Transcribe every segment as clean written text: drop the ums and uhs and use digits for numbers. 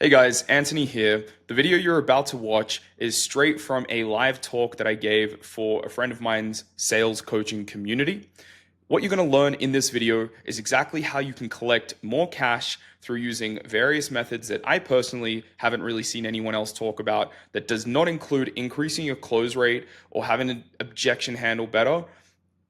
Hey guys, Anthony here. The video you're about to watch is straight from a live talk that I gave for a friend of mine's sales coaching community. What you're going to learn in this video is exactly how you can collect more cash through using various methods that I personally haven't really seen anyone else talk about that does not include increasing your close rate or having an objection handle better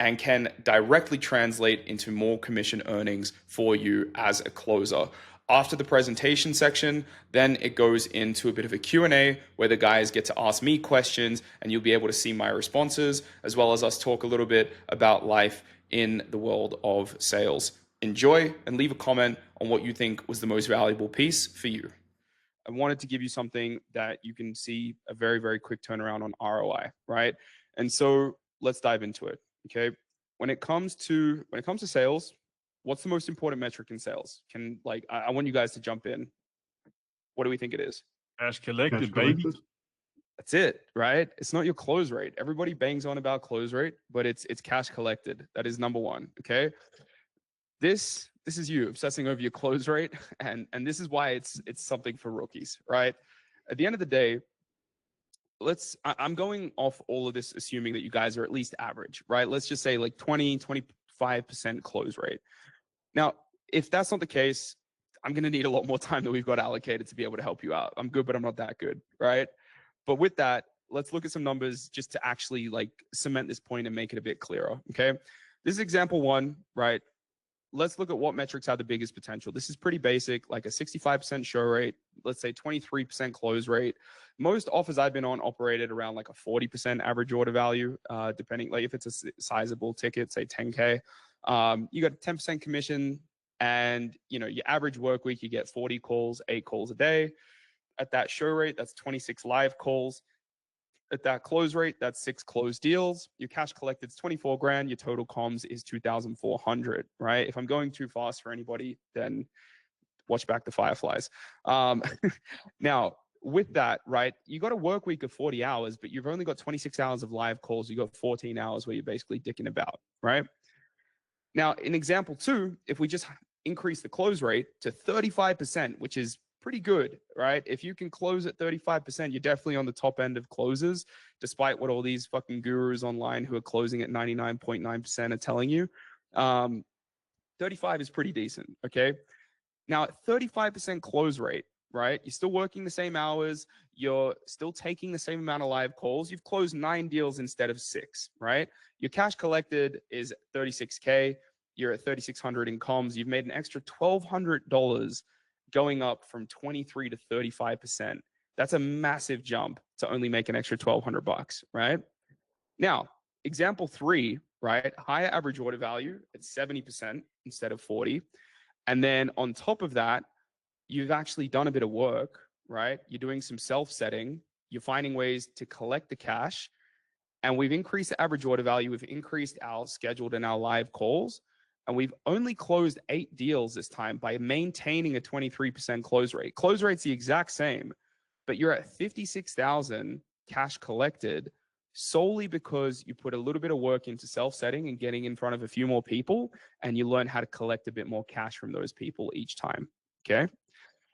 and can directly translate into more commission earnings for you as a closer. After the presentation section, then it goes into a bit of a Q&A where the guys get to ask me questions and you'll be able to see my responses, as well as us talk a little bit about life in the world of sales. Enjoy and leave a comment on what you think was the most valuable piece for you. I wanted to give you something that you can see a very, very quick turnaround on ROI, right? And so let's dive into it. Okay. When it comes to sales, what's the most important metric in sales? I want you guys to jump in. What do we think it is? Cash Cash collected, baby. collected. That's it, right? It's not your close rate. Everybody bangs on about close rate, but it's cash collected. That is number one. Okay. This is you obsessing over your close rate, and this is why it's something for rookies, right? At the end of the day, I'm going off all of this assuming that you guys are at least average, right? Let's just say like 25% close rate. Now, if that's not the case, I'm going to need a lot more time than we've got allocated to be able to help you out. I'm good, but I'm not that good, right? But with that, let's look at some numbers just to actually like cement this point and make it a bit clearer, okay? This is example one, right? Let's look at what metrics have the biggest potential. This is pretty basic, like a 65% show rate, let's say 23% close rate. Most offers I've been on operated around like a 40% average order value, depending, like if it's a sizable ticket, say 10K. You got 10% commission, and your average work week, you get 40 calls, 8 calls a day. At that show rate, that's 26 live calls. At that close rate, that's 6 closed deals. Your cash collected is 24 grand. Your total comms is 2,400, right? If I'm going too fast for anybody, then watch back the Fireflies. Now, with that, right, you got a work week of 40 hours, but you've only got 26 hours of live calls. You got 14 hours where you're basically dicking about, right? Now, in example two, if we just increase the close rate to 35%, which is pretty good, right? If you can close at 35%, you're definitely on the top end of closes, despite what all these fucking gurus online who are closing at 99.9% are telling you. 35 is pretty decent, okay? Now, at 35% close rate, right? You're still working the same hours. You're still taking the same amount of live calls. You've closed 9 deals instead of 6, right? Your cash collected is 36K. You're at 3,600 in comms. You've made an extra $1,200 going up from 23 to 35%. That's a massive jump to only make an extra 1,200 bucks, right? Now, example three, right? Higher average order value at 70% instead of 40. And then on top of that, you've actually done a bit of work, right? You're doing some self-setting. You're finding ways to collect the cash. And we've increased the average order value. We've increased our scheduled and our live calls. And we've only closed 8 deals this time by maintaining a 23% close rate. Close rate's the exact same, but you're at 56,000 cash collected solely because you put a little bit of work into self-setting and getting in front of a few more people, and you learn how to collect a bit more cash from those people each time, okay?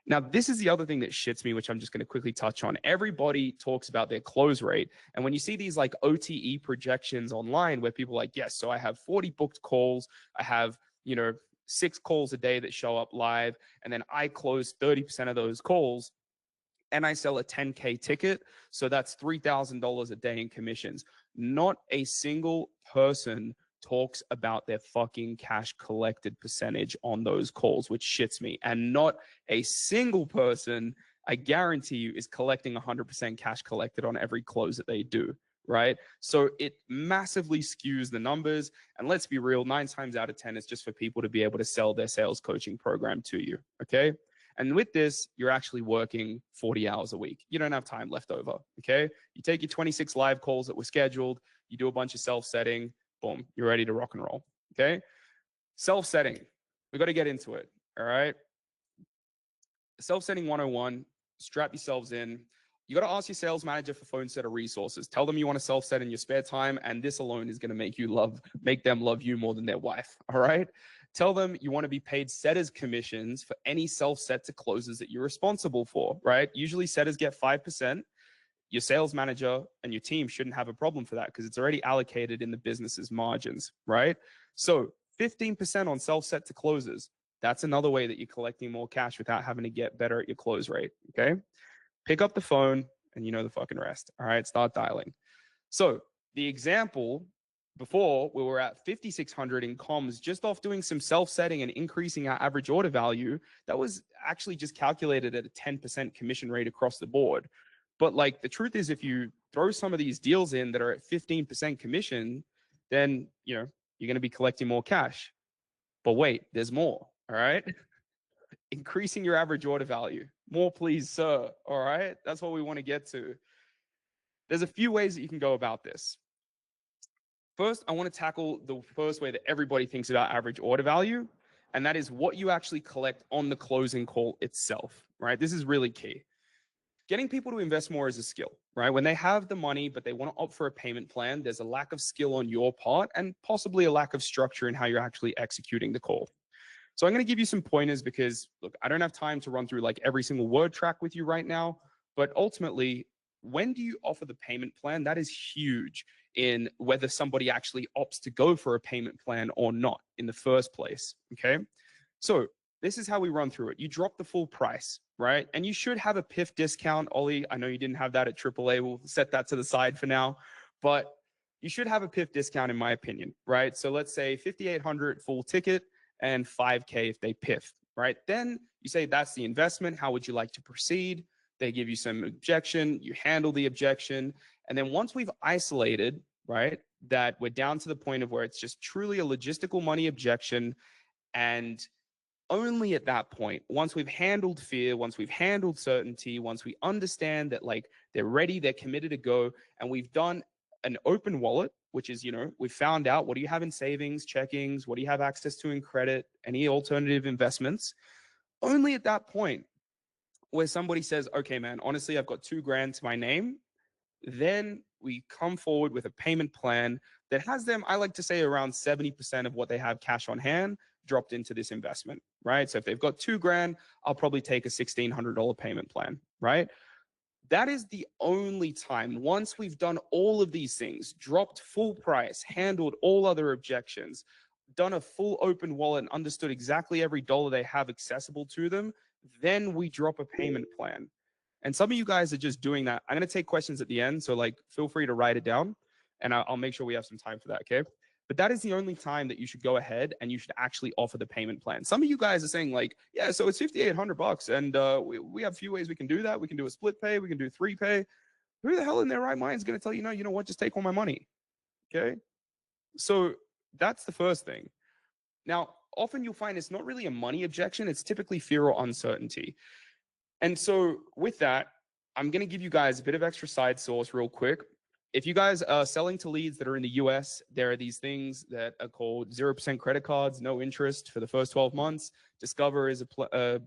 Now, this is the other thing that shits me, which I'm just going to quickly touch on. Everybody talks about their close rate. And when you see these like OTE projections online where people are like, yes, so I have 40 booked calls. I have, 6 calls a day that show up live. And then I close 30% of those calls and I sell a 10K ticket. So that's $3,000 a day in commissions. Not a single person talks about their fucking cash collected percentage on those calls, which shits me. And not a single person, I guarantee you, is collecting 100% cash collected on every close that they do, right? So it massively skews the numbers. And let's be real, 9 times out of 10, it's just for people to be able to sell their sales coaching program to you, okay? And with this, you're actually working 40 hours a week. You don't have time left over, okay? You take your 26 live calls that were scheduled, you do a bunch of self-setting, boom, you're ready to rock and roll, okay? Self-setting, we got to get into it, all right? Self-setting 101, strap yourselves in. You got to ask your sales manager for phone setter resources. Tell them you want to self-set in your spare time, and this alone is going to make them love you more than their wife, all right? Tell them you want to be paid setters commissions for any self-set to closes that you're responsible for, right? Usually setters get 5%. Your sales manager and your team shouldn't have a problem for that because it's already allocated in the business's margins, right? So 15% on self-set to closes. That's another way that you're collecting more cash without having to get better at your close rate, okay? Pick up the phone and you know the fucking rest, all right? Start dialing. So the example before, we were at 5,600 in comms just off doing some self-setting and increasing our average order value. That was actually just calculated at a 10% commission rate across the board. But like the truth is, if you throw some of these deals in that are at 15% commission, then you know you're going to be collecting more cash. But wait, there's more. All right. Increasing your average order value. More, please, sir. All right. That's what we want to get to. There's a few ways that you can go about this. First, I want to tackle the first way that everybody thinks about average order value, and that is what you actually collect on the closing call itself, right? This is really key. Getting people to invest more is a skill, right? When they have the money, but they want to opt for a payment plan, there's a lack of skill on your part and possibly a lack of structure in how you're actually executing the call. So I'm going to give you some pointers because, look, I don't have time to run through like every single word track with you right now, but ultimately, when do you offer the payment plan? That is huge in whether somebody actually opts to go for a payment plan or not in the first place, okay? So this is how we run through it. You drop the full price, right? And you should have a PIF discount. Ollie, I know you didn't have that at AAA. We'll set that to the side for now, but you should have a PIF discount in my opinion, right? So let's say 5,800 full ticket and 5K if they PIF, right? Then you say that's the investment. How would you like to proceed? They give you some objection, you handle the objection. And then once we've isolated, right, that we're down to the point of where it's just truly a logistical money objection. And only at that point, once we've handled fear, once we've handled certainty, once we understand that like they're ready, they're committed to go, and we've done an open wallet, which is, you know, we've found out what do you have in savings, checkings, what do you have access to in credit, any alternative investments. Only at that point where somebody says, okay, man, honestly, I've got $2,000 to my name. Then we come forward with a payment plan that has them, I like to say, around 70% of what they have cash on hand dropped into this investment, right? So if they've got $2,000, I'll probably take a $1,600 payment plan, right? That is the only time, once we've done all of these things, dropped full price, handled all other objections, done a full open wallet and understood exactly every dollar they have accessible to them, then we drop a payment plan. And some of you guys are just doing that. I'm going to take questions at the end. So like, feel free to write it down and I'll make sure we have some time for that. Okay. But that is the only time that you should go ahead and you should actually offer the payment plan. Some of you guys are saying like, yeah, so it's $5,800 and we have a few ways we can do that. We can do a split pay. We can do 3 pay. Who the hell in their right mind is going to tell you, no, you know what, just take all my money. Okay. So that's the first thing. Now, often you'll find it's not really a money objection. It's typically fear or uncertainty. And so with that, I'm going to give you guys a bit of extra side source real quick. If you guys are selling to leads that are in the US, there are these things that are called 0% credit cards, no interest for the first 12 months. Discover is a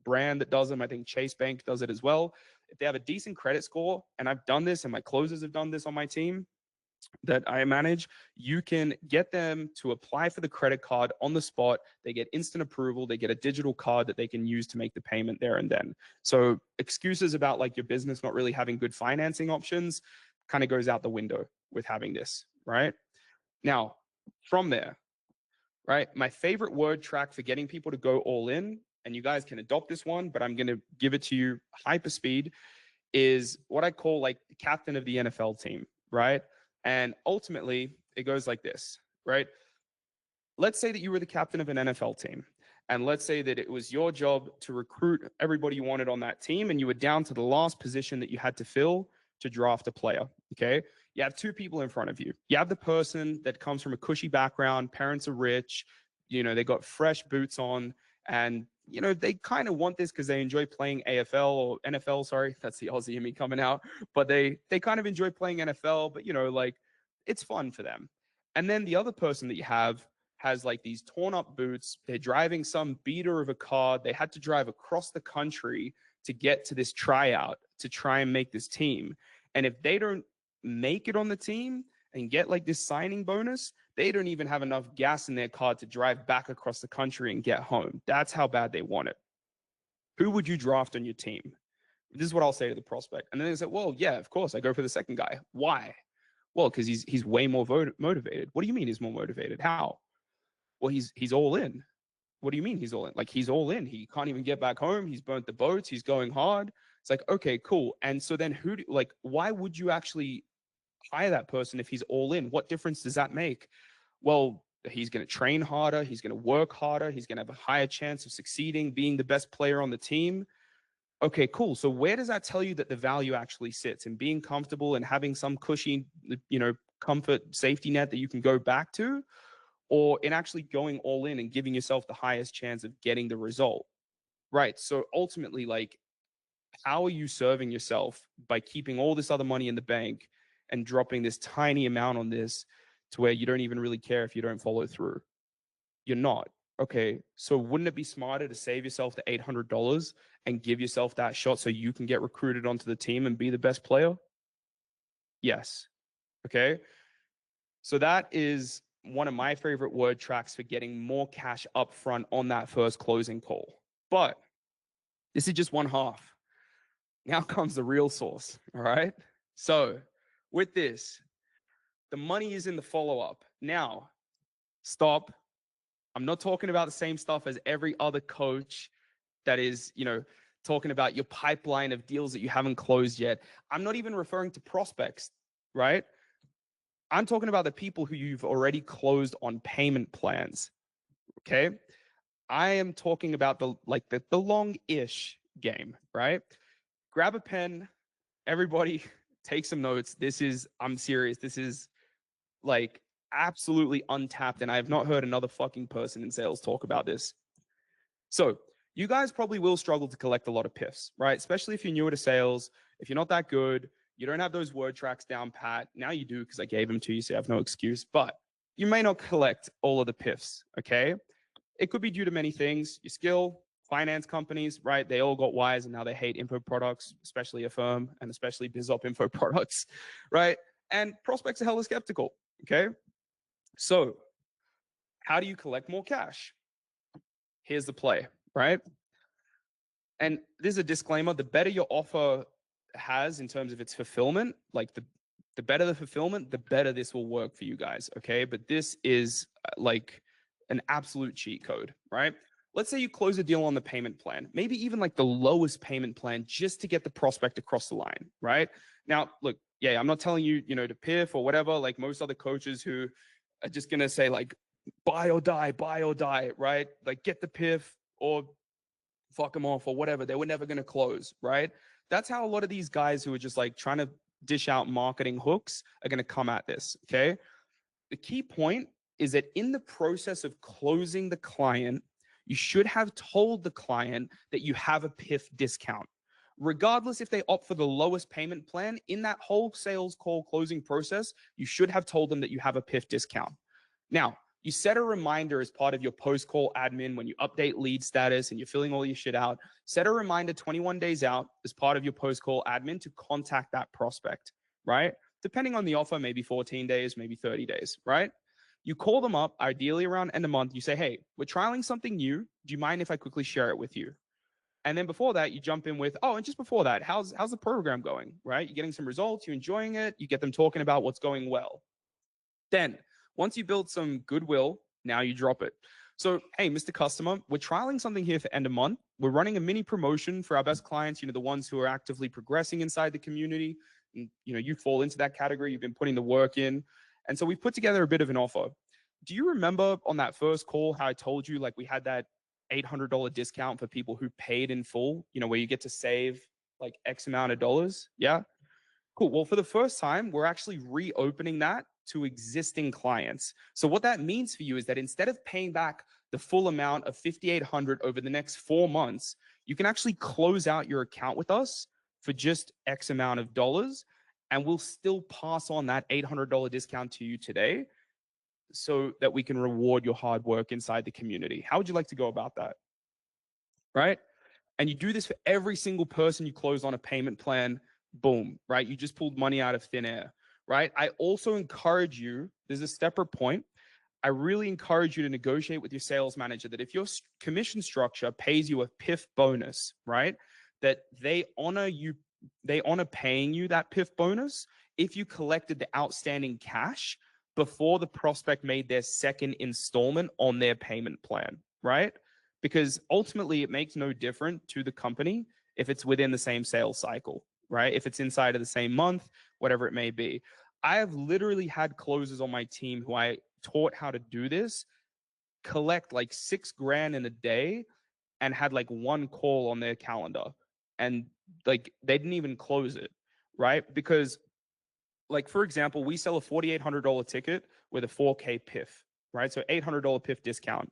brand that does them. I think Chase Bank does it as well. If they have a decent credit score, and I've done this and my closers have done this on my team that I manage, you can get them to apply for the credit card on the spot. They get instant approval. They get a digital card that they can use to make the payment there and then. So excuses about like your business not really having good financing options kind of goes out the window with having this, right? Now, from there, right, my favorite word track for getting people to go all in, and you guys can adopt this one, but I'm going to give it to you hyper speed, is what I call like the captain of the NFL team, right? And ultimately, it goes like this, right? Let's say that you were the captain of an NFL team. And let's say that it was your job to recruit everybody you wanted on that team. And you were down to the last position that you had to fill to draft a player. Okay. You have 2 people in front of you. You have the person that comes from a cushy background. Parents are rich. You know, they got fresh boots on. And, you know, they kind of want this because they enjoy playing AFL or NFL. Sorry, that's the Aussie in me coming out. But they kind of enjoy playing NFL. But, you know, like it's fun for them. And then the other person that you have has like these torn up boots. They're driving some beater of a car. They had to drive across the country to get to this tryout to try and make this team. And if they don't make it on the team and get like this signing bonus, They don't even have enough gas in their car to drive back across the country and get home. That's how bad they want it. Who would you draft on your team? This is what I'll say to the prospect. And then they say, well, yeah, of course, I go for the second guy. Why? Well, because he's way more motivated. What do you mean he's more motivated? How? Well, he's all in. What do you mean he's all in? Like, he's all in. He can't even get back home. He's burnt the boats. He's going hard. It's like, okay, cool. And so then why would you actually hire that person if he's all in? What difference does that make? Well, he's going to train harder. He's going to work harder. He's going to have a higher chance of succeeding, being the best player on the team. Okay, cool. So where does that tell you that the value actually sits in being comfortable and having some cushy, comfort safety net that you can go back to, or in actually going all in and giving yourself the highest chance of getting the result? Right. So ultimately, like, how are you serving yourself by keeping all this other money in the bank and dropping this tiny amount on this to where you don't even really care if you don't follow through? You're not. Okay, so wouldn't it be smarter to save yourself the $800 and give yourself that shot so you can get recruited onto the team and be the best player? Yes. Okay. So that is one of my favorite word tracks for getting more cash up front on that first closing call. But this is just one half. Now comes the real sauce. All right. So with this, the money is in the follow-up. Now, stop. I'm not talking about the same stuff as every other coach that is, talking about your pipeline of deals that you haven't closed yet. I'm not even referring to prospects, right? I'm talking about the people who you've already closed on payment plans. Okay. I am talking about the long-ish game, right? Grab a pen, everybody, take some notes. I'm serious. This is like absolutely untapped, and I have not heard another fucking person in sales talk about this. So you guys probably will struggle to collect a lot of PIFs, right? Especially if you're newer to sales, if you're not that good, you don't have those word tracks down pat. Now you do because I gave them to you, so you have no excuse, but you may not collect all of the PIFs, okay? It could be due to many things. Your skill, finance companies, right? They all got wise and now they hate info products, especially Affirm and especially BizOp info products, right? And prospects are hella skeptical, okay? So how do you collect more cash? Here's the play, right? And there's a disclaimer: the better your offer has in terms of its fulfillment, like the better the fulfillment, the better this will work for you guys, okay? But this is like an absolute cheat code, right? Let's say you close a deal on the payment plan, maybe even like the lowest payment plan, just to get the prospect across the line, right? Now, look, yeah, I'm not telling you, to piff or whatever, like most other coaches who are just going to say like, buy or die, right? Like get the piff or fuck them off or whatever. They were never going to close, right? That's how a lot of these guys who are just like trying to dish out marketing hooks are going to come at this, okay? The key point is that in the process of closing the client, you should have told the client that you have a PIF discount. Regardless if they opt for the lowest payment plan, in that whole sales call closing process, you should have told them that you have a PIF discount. Now, you set a reminder as part of your post-call admin when you update lead status and you're filling all your shit out. Set a reminder 21 days out as part of your post-call admin to contact that prospect, right? Depending on the offer, maybe 14 days, maybe 30 days, right? You call them up, ideally around end of month. You say, hey, we're trialing something new. Do you mind if I quickly share it with you? And then before that, you jump in with, oh, and just before that, how's the program going, right? You're getting some results, you're enjoying it, you get them talking about what's going well. Then once you build some goodwill, now you drop it. So, hey, Mr. Customer, we're trialing something here for end of month. We're running a mini promotion for our best clients, the ones who are actively progressing inside the community. And, you fall into that category. You've been putting the work in. And so we put together a bit of an offer. Do you remember on that first call how I told you like we had that $800 discount for people who paid in full, where you get to save like X amount of dollars? Yeah. Cool. Well, for the first time, we're actually reopening that to existing clients. So what that means for you is that instead of paying back the full amount of $5,800 over the next 4 months, you can actually close out your account with us for just X amount of dollars, and we'll still pass on that $800 discount to you today so that we can reward your hard work inside the community. How would you like to go about that? Right? And you do this for every single person you close on a payment plan. Boom, right? You just pulled money out of thin air, right? I also encourage you, there's a separate point. I really encourage you to negotiate with your sales manager that if your commission structure pays you a PIF bonus, right, that they honor paying you that PIF bonus if you collected the outstanding cash before the prospect made their second installment on their payment plan, right? Because ultimately it makes no difference to the company if it's within the same sales cycle, right? If it's inside of the same month, whatever it may be. I have literally had closers on my team who I taught how to do this, collect like $6,000 in a day and had like one call on their calendar. And like they didn't even close it, right? Because, like, for example, we sell a $4,800 ticket with a 4K PIF, right? So $800 PIF discount.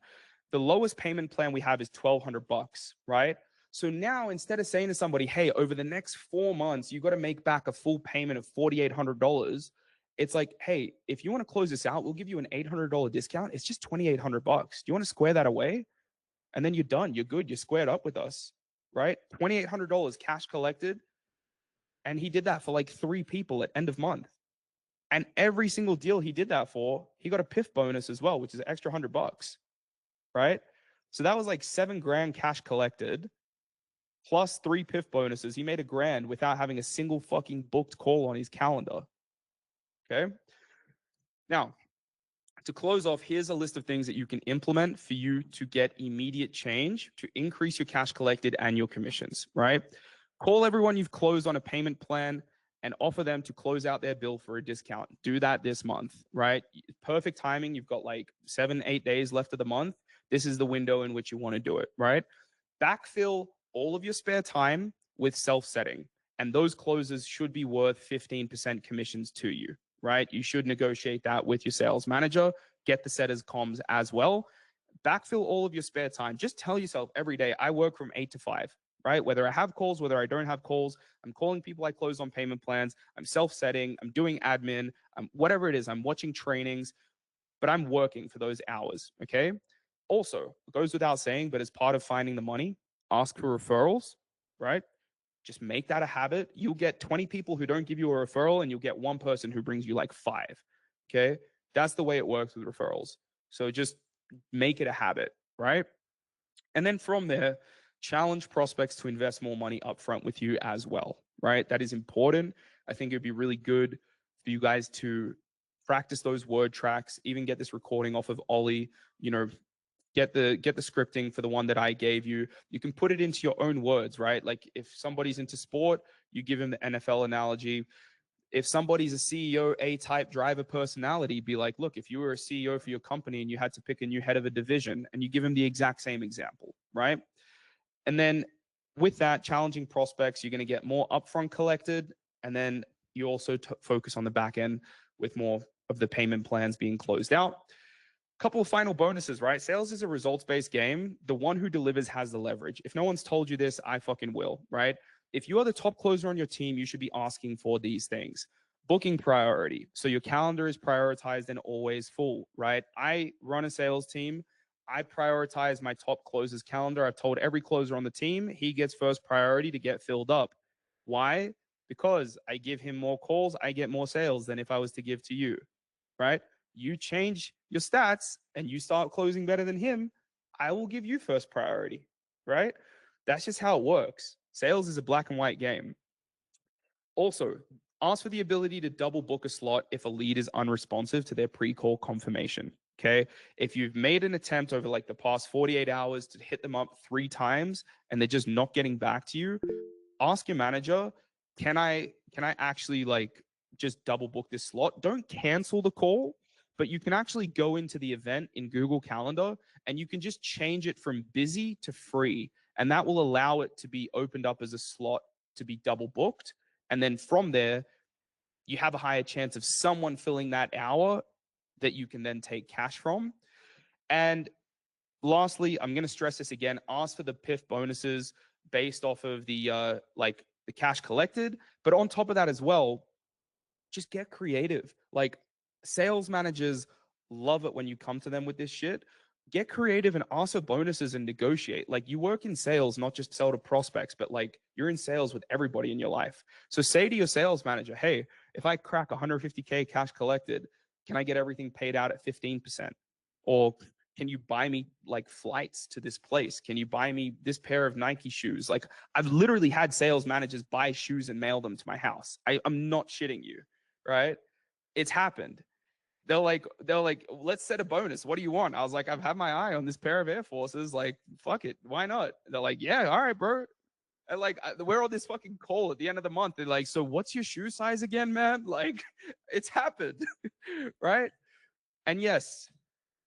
The lowest payment plan we have is $1,200, right? So now instead of saying to somebody, hey, over the next 4 months, you got to make back a full payment of $4,800, it's like, hey, if you want to close this out, we'll give you an $800 discount. It's just $2,800. Do you want to square that away? And then you're done. You're good. You're squared up with us, right? $2,800 cash collected. And he did that for like 3 people at end of month. And every single deal he did that for, he got a PIF bonus as well, which is an extra $100, right? So that was like $7,000 cash collected plus 3 PIF bonuses. He made $1,000 without having a single fucking booked call on his calendar. Okay. Now, to close off, here's a list of things that you can implement for you to get immediate change to increase your cash collected and your commissions, right? Call everyone you've closed on a payment plan and offer them to close out their bill for a discount. Do that this month, right? Perfect timing. You've got like 7-8 days left of the month. This is the window in which you want to do it, right? Backfill all of your spare time with self-setting. And those closes should be worth 15% commissions to you, right? You should negotiate that with your sales manager. Get the setters comms as well. Backfill all of your spare time. Just tell yourself every day, I work from 8 to 5, right? Whether I have calls, whether I don't have calls, I'm calling people I close on payment plans. I'm self-setting. I'm doing admin. Whatever it is, I'm watching trainings, but I'm working for those hours, okay? Also, it goes without saying, but as part of finding the money, ask for referrals, right? Just make that a habit. You'll get 20 people who don't give you a referral, and you'll get 1 person who brings you like 5. Okay. That's the way it works with referrals. So just make it a habit, right? And then from there, challenge prospects to invest more money upfront with you as well, right? That is important. I think it'd be really good for you guys to practice those word tracks, even get this recording off of Ollie, you know, get the scripting for the one that I gave you. You can put it into your own words, right? Like if somebody's into sport, you give him the NFL analogy. If somebody's a CEO, A-type driver personality, be like, look, if you were a CEO for your company and you had to pick a new head of a division, and you give him the exact same example, right? And then with that, challenging prospects, you're going to get more upfront collected. And then you also focus on the back end with more of the payment plans being closed out. Couple of final bonuses, right? Sales is a results-based game. The one who delivers has the leverage. If no one's told you this, I fucking will, right? If you are the top closer on your team, you should be asking for these things. Booking priority. So your calendar is prioritized and always full, right? I run a sales team. I prioritize my top closers calendar. I've told every closer on the team, he gets first priority to get filled up. Why? Because I give him more calls, I get more sales than if I was to give to you, right? You change your stats and you start closing better than him, I will give you first priority, right? That's just how it works. Sales is a black and white game. Also, ask for the ability to double book a slot if a lead is unresponsive to their pre-call confirmation. Okay. If you've made an attempt over like the past 48 hours to hit them up 3 times and they're just not getting back to you, ask your manager, can I actually like just double book this slot? Don't cancel the call, but you can actually go into the event in Google Calendar and you can just change it from busy to free. And that will allow it to be opened up as a slot to be double booked. And then from there, you have a higher chance of someone filling that hour that you can then take cash from. And lastly, I'm going to stress this again, ask for the PIF bonuses based off of the the cash collected. But on top of that as well, just get creative. Like sales managers love it when you come to them with this shit. Get creative and ask for bonuses and negotiate. Like you work in sales, not just sell to prospects, but like you're in sales with everybody in your life. So say to your sales manager, hey, if I crack 150K cash collected, can I get everything paid out at 15%? Or can you buy me like flights to this place? Can you buy me this pair of Nike shoes? Like I've literally had sales managers buy shoes and mail them to my house. I'm not shitting you, right? It's happened. They're like, let's set a bonus. What do you want? I was like, I've had my eye on this pair of Air Forces. Like, fuck it. Why not? They're like, yeah, all right, bro. And like, we're on this fucking call at the end of the month. They're like, so what's your shoe size again, man? Like, it's happened, right? And yes,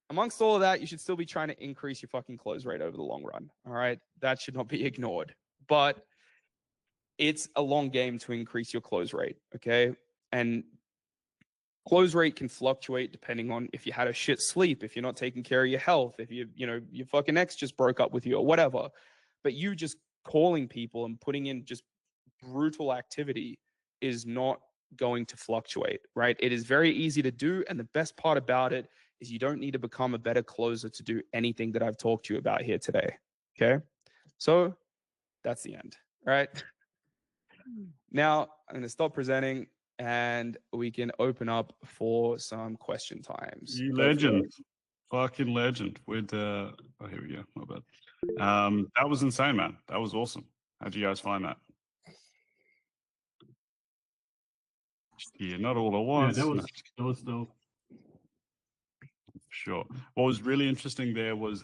amongst all of that, you should still be trying to increase your fucking close rate over the long run. All right. That should not be ignored. But it's a long game to increase your close rate. Okay. And close rate can fluctuate depending on if you had a shit sleep, if you're not taking care of your health, if your fucking ex just broke up with you or whatever. But you just calling people and putting in just brutal activity is not going to fluctuate, right? It is very easy to do. And the best part about it is you don't need to become a better closer to do anything that I've talked to you about here today. Okay. So that's the end, right? Now I'm going to stop presenting and we can open up for some question times. You legend. Fucking legend. With oh, here we go. My bad. That was insane, man. That was awesome. How'd you guys find that? Yeah, not all at once. Yeah, that was dope. Sure. What was really interesting there was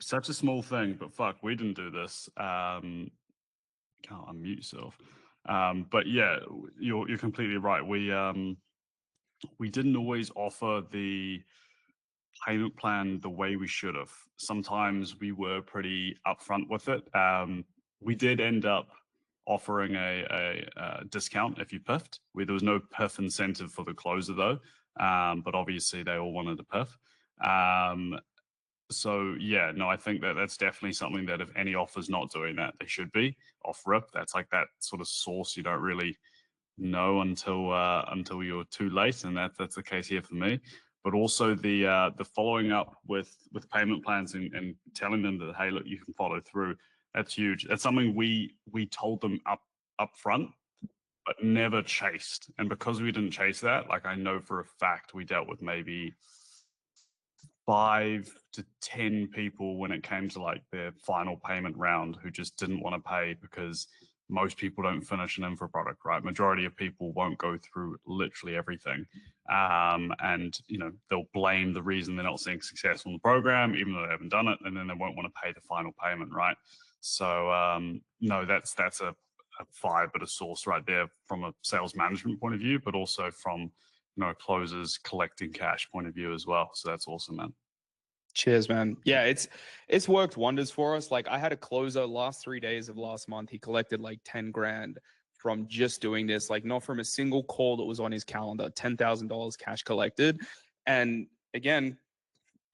such a small thing, but fuck, we didn't do this. Can't unmute yourself. But yeah, you're completely right. We didn't always offer the payment plan the way we should have. Sometimes we were pretty upfront with it. We did end up offering a discount if you piffed. There was no piff incentive for the closer though, but obviously they all wanted a piff. So yeah, no, I think that's definitely something that if any offer's not doing that, they should be off rip. That's like that sort of source you don't really know until you're too late, and that's the case here for me. But also the following up with payment plans and telling them that, hey, look, you can follow through. That's huge. That's something we told them up front, but never chased. And because we didn't chase that, like I know for a fact we dealt with maybe 5 to 10 people when it came to like their final payment round who just didn't want to pay because most people don't finish an infra product, right? Majority of people won't go through literally everything. And, they'll blame the reason they're not seeing success on the program, even though they haven't done it, and then they won't want to pay the final payment, right? So, no, that's a fire bit of source right there from a sales management point of view, but also from, closers collecting cash point of view as well. So that's awesome, man. Cheers, man. Yeah, it's worked wonders for us. Like I had a closer last 3 days of last month. He collected like 10 grand from just doing this, like not from a single call that was on his calendar, $10,000 cash collected. And again,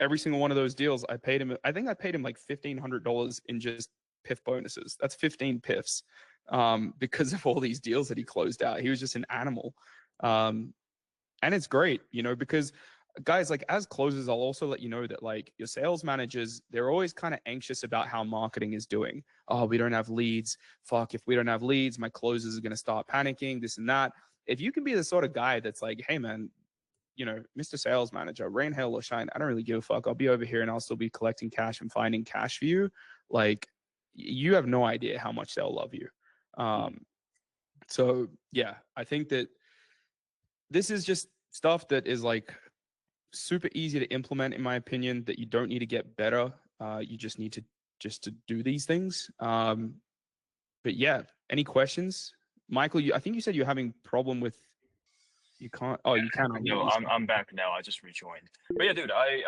every single one of those deals, I paid him like $1,500 in just PIF bonuses. That's 15 PIFs because of all these deals that he closed out. He was just an animal. And it's great, because guys, like as closers, I'll also let you know that like your sales managers, they're always kind of anxious about how marketing is doing. Oh, we don't have leads. Fuck, if we don't have leads, my closers are going to start panicking, this and that. If you can be the sort of guy that's like, hey man, Mr. Sales Manager, rain, hail, or shine, I don't really give a fuck. I'll be over here and I'll still be collecting cash and finding cash for you. Like you have no idea how much they'll love you. So yeah, I think that this is just stuff that is like super easy to implement, in my opinion, that you don't need to get better. You just need to do these things. But yeah, any questions? Michael, I think you said you're having problem with, you can't, oh, you can. No, I'm back now. I just rejoined. But yeah, dude, I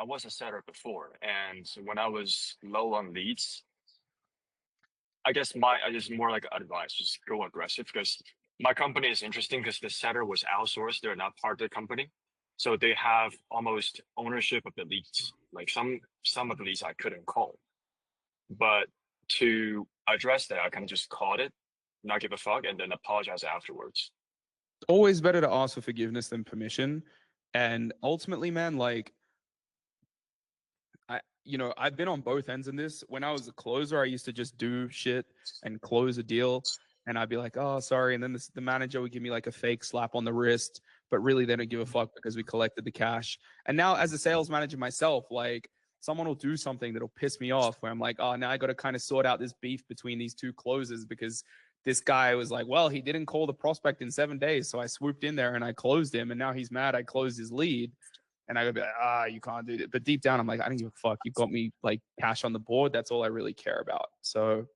was a setter before. And when I was low on leads, I guess I just more like advice, just go aggressive because my company is interesting because the setter was outsourced. They're not part of the company. So they have almost ownership of the leads. Like some of the leads I couldn't call. But to address that, I kind of just called it, not give a fuck, and then apologize afterwards. Always better to ask for forgiveness than permission. And ultimately, man, like I've been on both ends in this. When I was a closer, I used to just do shit and close a deal. And I'd be like, oh, sorry. And then the manager would give me like a fake slap on the wrist but really they don't give a fuck because we collected the cash. And now as a sales manager myself, like someone will do something that'll piss me off where I'm like, oh, now I got to kind of sort out this beef between these two closers because this guy was like, well, he didn't call the prospect in 7 days. So I swooped in there and I closed him. And now he's mad I closed his lead. And I would be like, you can't do that. But deep down, I'm like, I don't give a fuck. You got me like cash on the board. That's all I really care about. So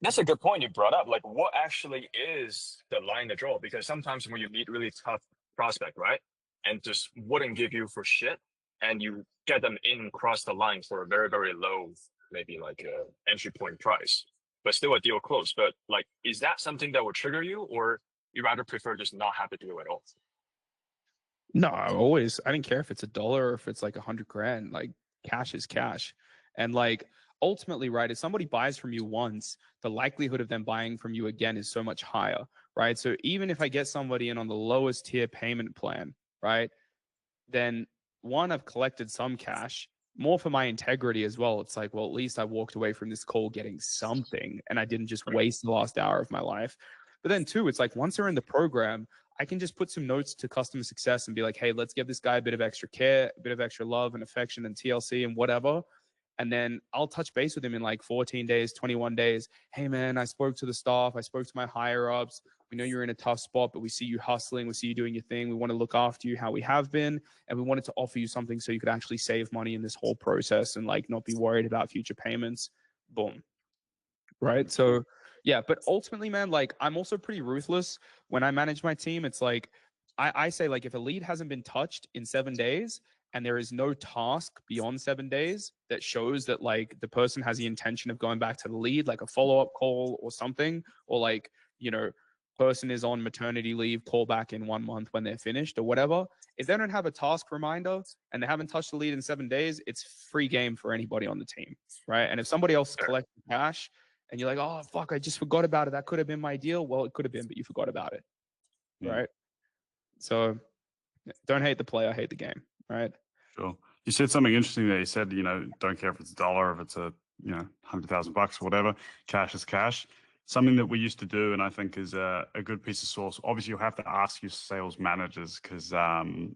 That's a good point you brought up. Like, what actually is the line to draw? Because sometimes when you meet really tough prospect, right, and just wouldn't give you for shit, and you get them in across the line for a very, very low, maybe like a entry point price, but still a deal close. But like, is that something that would trigger you, or you rather prefer just not have to do it at all? no, I didn't care if it's $1 or if it's like 100 grand, like cash is cash. And like, ultimately, right, if somebody buys from you once, the likelihood of them buying from you again is so much higher, right? So even if I get somebody in on the lowest tier payment plan, right, then one, I've collected some cash, more for my integrity as well. It's like, well, at least I walked away from this call getting something and I didn't just waste the last hour of my life. But then two, it's like once they're in the program, I can just put some notes to customer success and be like, hey, let's give this guy a bit of extra care, a bit of extra love and affection and TLC and whatever. And then I'll touch base with him in like 14 days, 21 days. Hey, man, I spoke to the staff. I spoke to my higher ups. We know you're in a tough spot, but we see you hustling. We see you doing your thing. We want to look after you how we have been. And we wanted to offer you something so you could actually save money in this whole process and like not be worried about future payments. Boom. Right. So, yeah. But ultimately, man, like I'm also pretty ruthless when I manage my team. It's like, I say, like, if a lead hasn't been touched in 7 days, and there is no task beyond 7 days that shows that like the person has the intention of going back to the lead, like a follow-up call or something, or like, person is on maternity leave, call back in 1 month when they're finished or whatever. If they don't have a task reminder and they haven't touched the lead in 7 days, it's free game for anybody on the team, right? And if somebody else collects cash and you're like, oh, fuck, I just forgot about it. That could have been my deal. Well, it could have been, but you forgot about it, right? So don't hate the player, hate the game, right? Sure. You said something interesting there. You said, don't care if it's $1, if it's $100,000 or whatever, cash is cash. Something that we used to do, and I think is a good piece of source. Obviously, you'll have to ask your sales managers because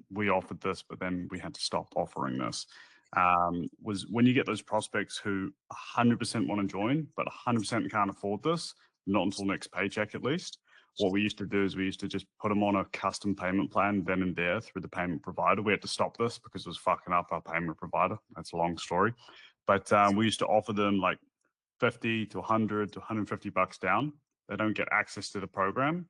we offered this, but then we had to stop offering this. Was when you get those prospects who 100% want to join, but 100% can't afford this, not until next paycheck at least. What we used to do is we used to just put them on a custom payment plan then and there through the payment provider. We had to stop this because it was fucking up our payment provider. That's a long story. But we used to offer them like 50 to 100 to 150 bucks down. They don't get access to the program.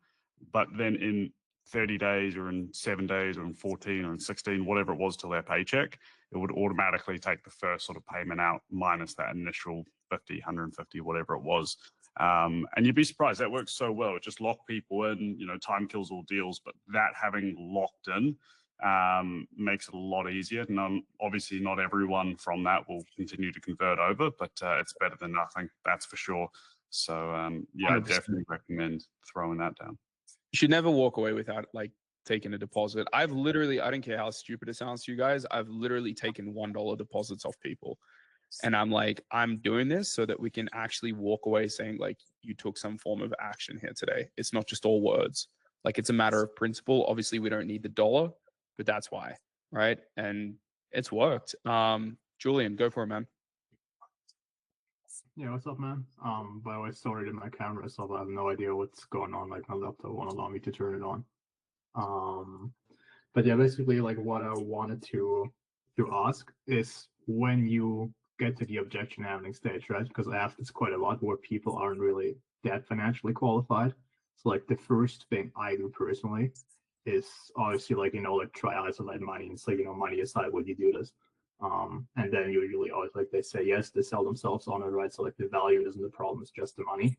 But then in 30 days or in 7 days or in 14 or in 16, whatever it was till their paycheck, it would automatically take the first sort of payment out minus that initial 50, 150, whatever it was. And you'd be surprised that works so well. It just locked people in, time kills all deals, but that having locked in makes it a lot easier. And obviously not everyone from that will continue to convert over, but it's better than nothing, that's for sure. So yeah, 100%. I definitely recommend throwing that down. You should never walk away without like taking a deposit. I don't care how stupid it sounds to you guys, I've literally taken $1 deposits off people. And I'm like, I'm doing this so that we can actually walk away saying like, you took some form of action here today. It's not just all words. Like it's a matter of principle. Obviously we don't need the dollar, but that's why, right? And it's worked. Julian, go for it, man. Yeah, what's up, man? By the way, sorry to my camera, so I have no idea what's going on. Like my laptop won't allow me to turn it on. But yeah, basically, like what I wanted to ask is when you get to the objection handling stage, right? Because I have this quite a lot where people aren't really that financially qualified. So like the first thing I do personally is obviously like, like try to isolate money and say, money aside, would you do this? And then usually always like they say yes, they sell themselves on it, right? So like the value isn't the problem, it's just the money.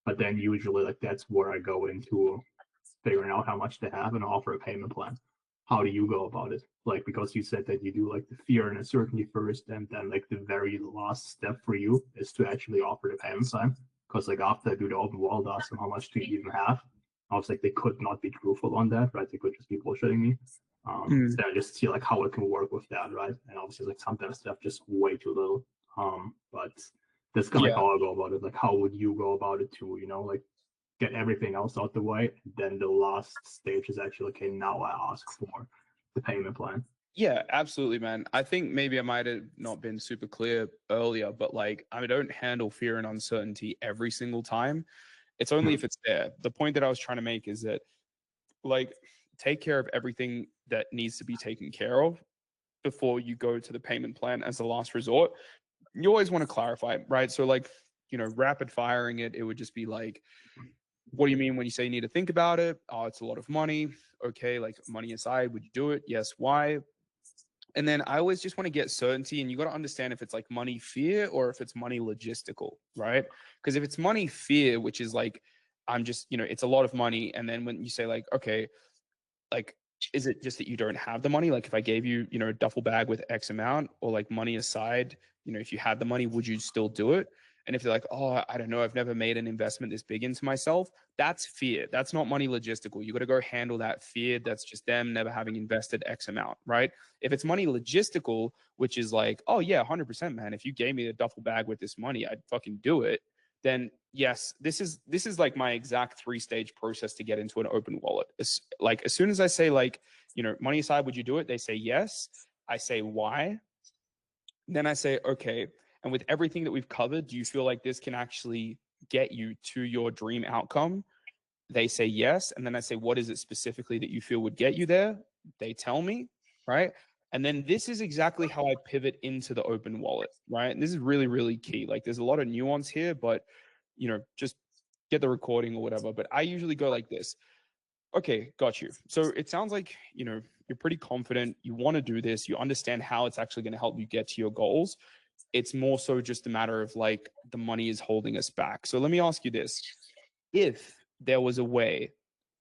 But then usually like that's where I go into figuring out how much they have and offer a payment plan. How do you go about it? Like, because you said that you do like the fear and uncertainty first, and then like the very last step for you is to actually offer the payment plan. Because like after I do the open world, ask them how much do you even have. I was like, they could not be truthful on that, right? They could just be bullshitting me. So I just see like how it can work with that, right? And obviously like sometimes they have just way too little. But that's kind of like how I go about it. Like, how would you go about it too? Like get everything else out the way. Then the last stage is actually, okay, now I ask for the payment plan. Yeah, absolutely, man. I think maybe I might have not been super clear earlier, but like I don't handle fear and uncertainty every single time. It's only if it's there. The point that I was trying to make is that like take care of everything that needs to be taken care of before you go to the payment plan as a last resort. You always want to clarify, right? So like, rapid firing it, it would just be like, what do you mean when you say you need to think about it? Oh, it's a lot of money. Okay, like money aside, would you do it? Yes. Why? And then I always just want to get certainty, and you got to understand if it's like money fear or if it's money logistical, right? Because if it's money fear, which is like, I'm just, it's a lot of money. And then when you say like, okay, like, is it just that you don't have the money? Like if I gave you, a duffel bag with X amount or like money aside, if you had the money, would you still do it? And if they're like, oh, I don't know, I've never made an investment this big into myself, that's fear. That's not money logistical. You got to go handle that fear. That's just them never having invested X amount, right? If it's money logistical, which is like, oh yeah, 100%, man. If you gave me a duffel bag with this money, I'd fucking do it. Then yes, this is like my exact 3-stage process to get into an open wallet. As soon as I say like, money aside, would you do it? They say yes. I say why. Then I say, okay. And with everything that we've covered, do you feel like this can actually get you to your dream outcome? They say yes. And then I say, what is it specifically that you feel would get you there? They tell me, right? And then this is exactly how I pivot into the open wallet, right? And this is really, really key. Like there's a lot of nuance here, but just get the recording or whatever. But I usually go like this. Okay, got you. So it sounds like, you're pretty confident. You want to do this. You understand how it's actually going to help you get to your goals. It's more so just a matter of like the money is holding us back. So let me ask you this. If there was a way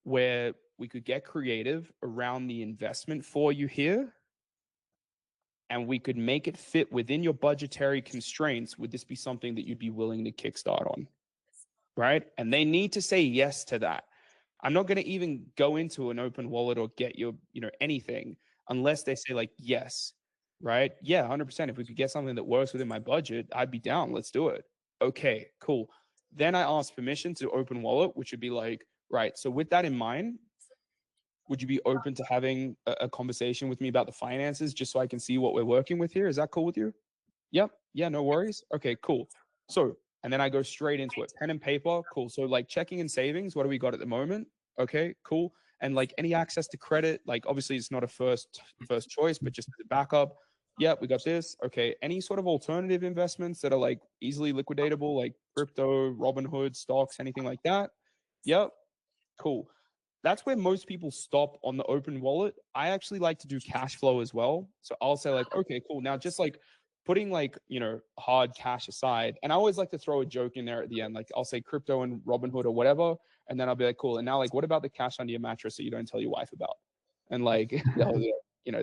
where we could get creative around the investment for you here and we could make it fit within your budgetary constraints, would this be something that you'd be willing to kickstart on? Right? And they need to say yes to that. I'm not going to even go into an open wallet or get your, anything unless they say like, yes, right? Yeah, 100%. If we could get something that works within my budget, I'd be down. Let's do it. Okay, cool. Then I ask permission to open wallet, which would be like, right. So with that in mind, would you be open to having a conversation with me about the finances just so I can see what we're working with here? Is that cool with you? Yep. Yeah, no worries. Okay, cool. So, and then I go straight into it. Pen and paper, cool. So like checking and savings, what do we got at the moment? Okay, cool. And like any access to credit, like obviously it's not a first choice, but just as a backup. Yep, we got this. Okay. Any sort of alternative investments that are like easily liquidatable, like crypto, Robinhood, stocks, anything like that? Yep. Cool. That's where most people stop on the open wallet. I actually like to do cash flow as well. So I'll say like, okay, cool. Now just like putting like, hard cash aside. And I always like to throw a joke in there at the end. Like I'll say crypto and Robinhood or whatever. And then I'll be like, cool. And now like, what about the cash under your mattress that you don't tell your wife about? And like,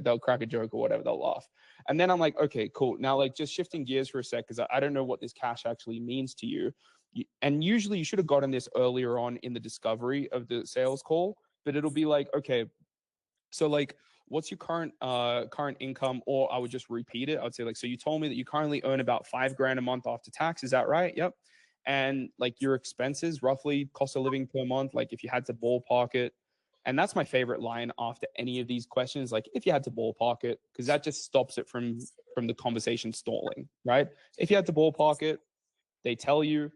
they'll crack a joke or whatever. They'll laugh. And then I'm like, okay, cool. Now like just shifting gears for a sec, because I don't know what this cash actually means to you. And usually you should have gotten this earlier on in the discovery of the sales call, but it'll be like, okay, so like, what's your current income? Or I would just repeat it. I would say like, so you told me that you currently earn about $5,000 a month after tax. Is that right? Yep. And like your expenses, roughly cost of living per month, like if you had to ballpark it. And that's my favorite line after any of these questions. Like if you had to ballpark it, because that just stops it from the conversation stalling, right? If you had to ballpark it, they tell you.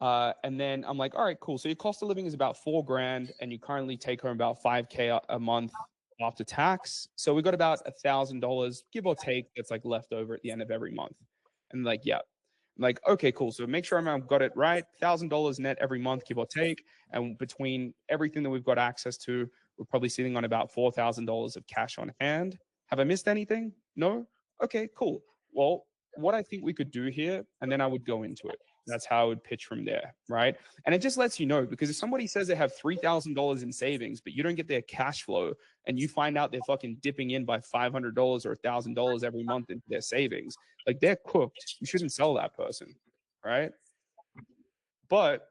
And then I'm like, all right, cool. So your cost of living is about $4,000 and you currently take home about $5,000 a month after tax. So we got about $1,000, give or take, that's like left over at the end of every month. And like, yeah. I'm like, okay, cool. So make sure I've got it right. $1,000 net every month, give or take. And between everything that we've got access to, we're probably sitting on about $4,000 of cash on hand. Have I missed anything? No? Okay, cool. Well, what I think we could do here, and then I would go into it. That's how I would pitch from there, right? And it just lets you know, because if somebody says they have $3,000 in savings, but you don't get their cash flow and you find out they're fucking dipping in by $500 or $1,000 every month into their savings, like they're cooked. You shouldn't sell that person, right? But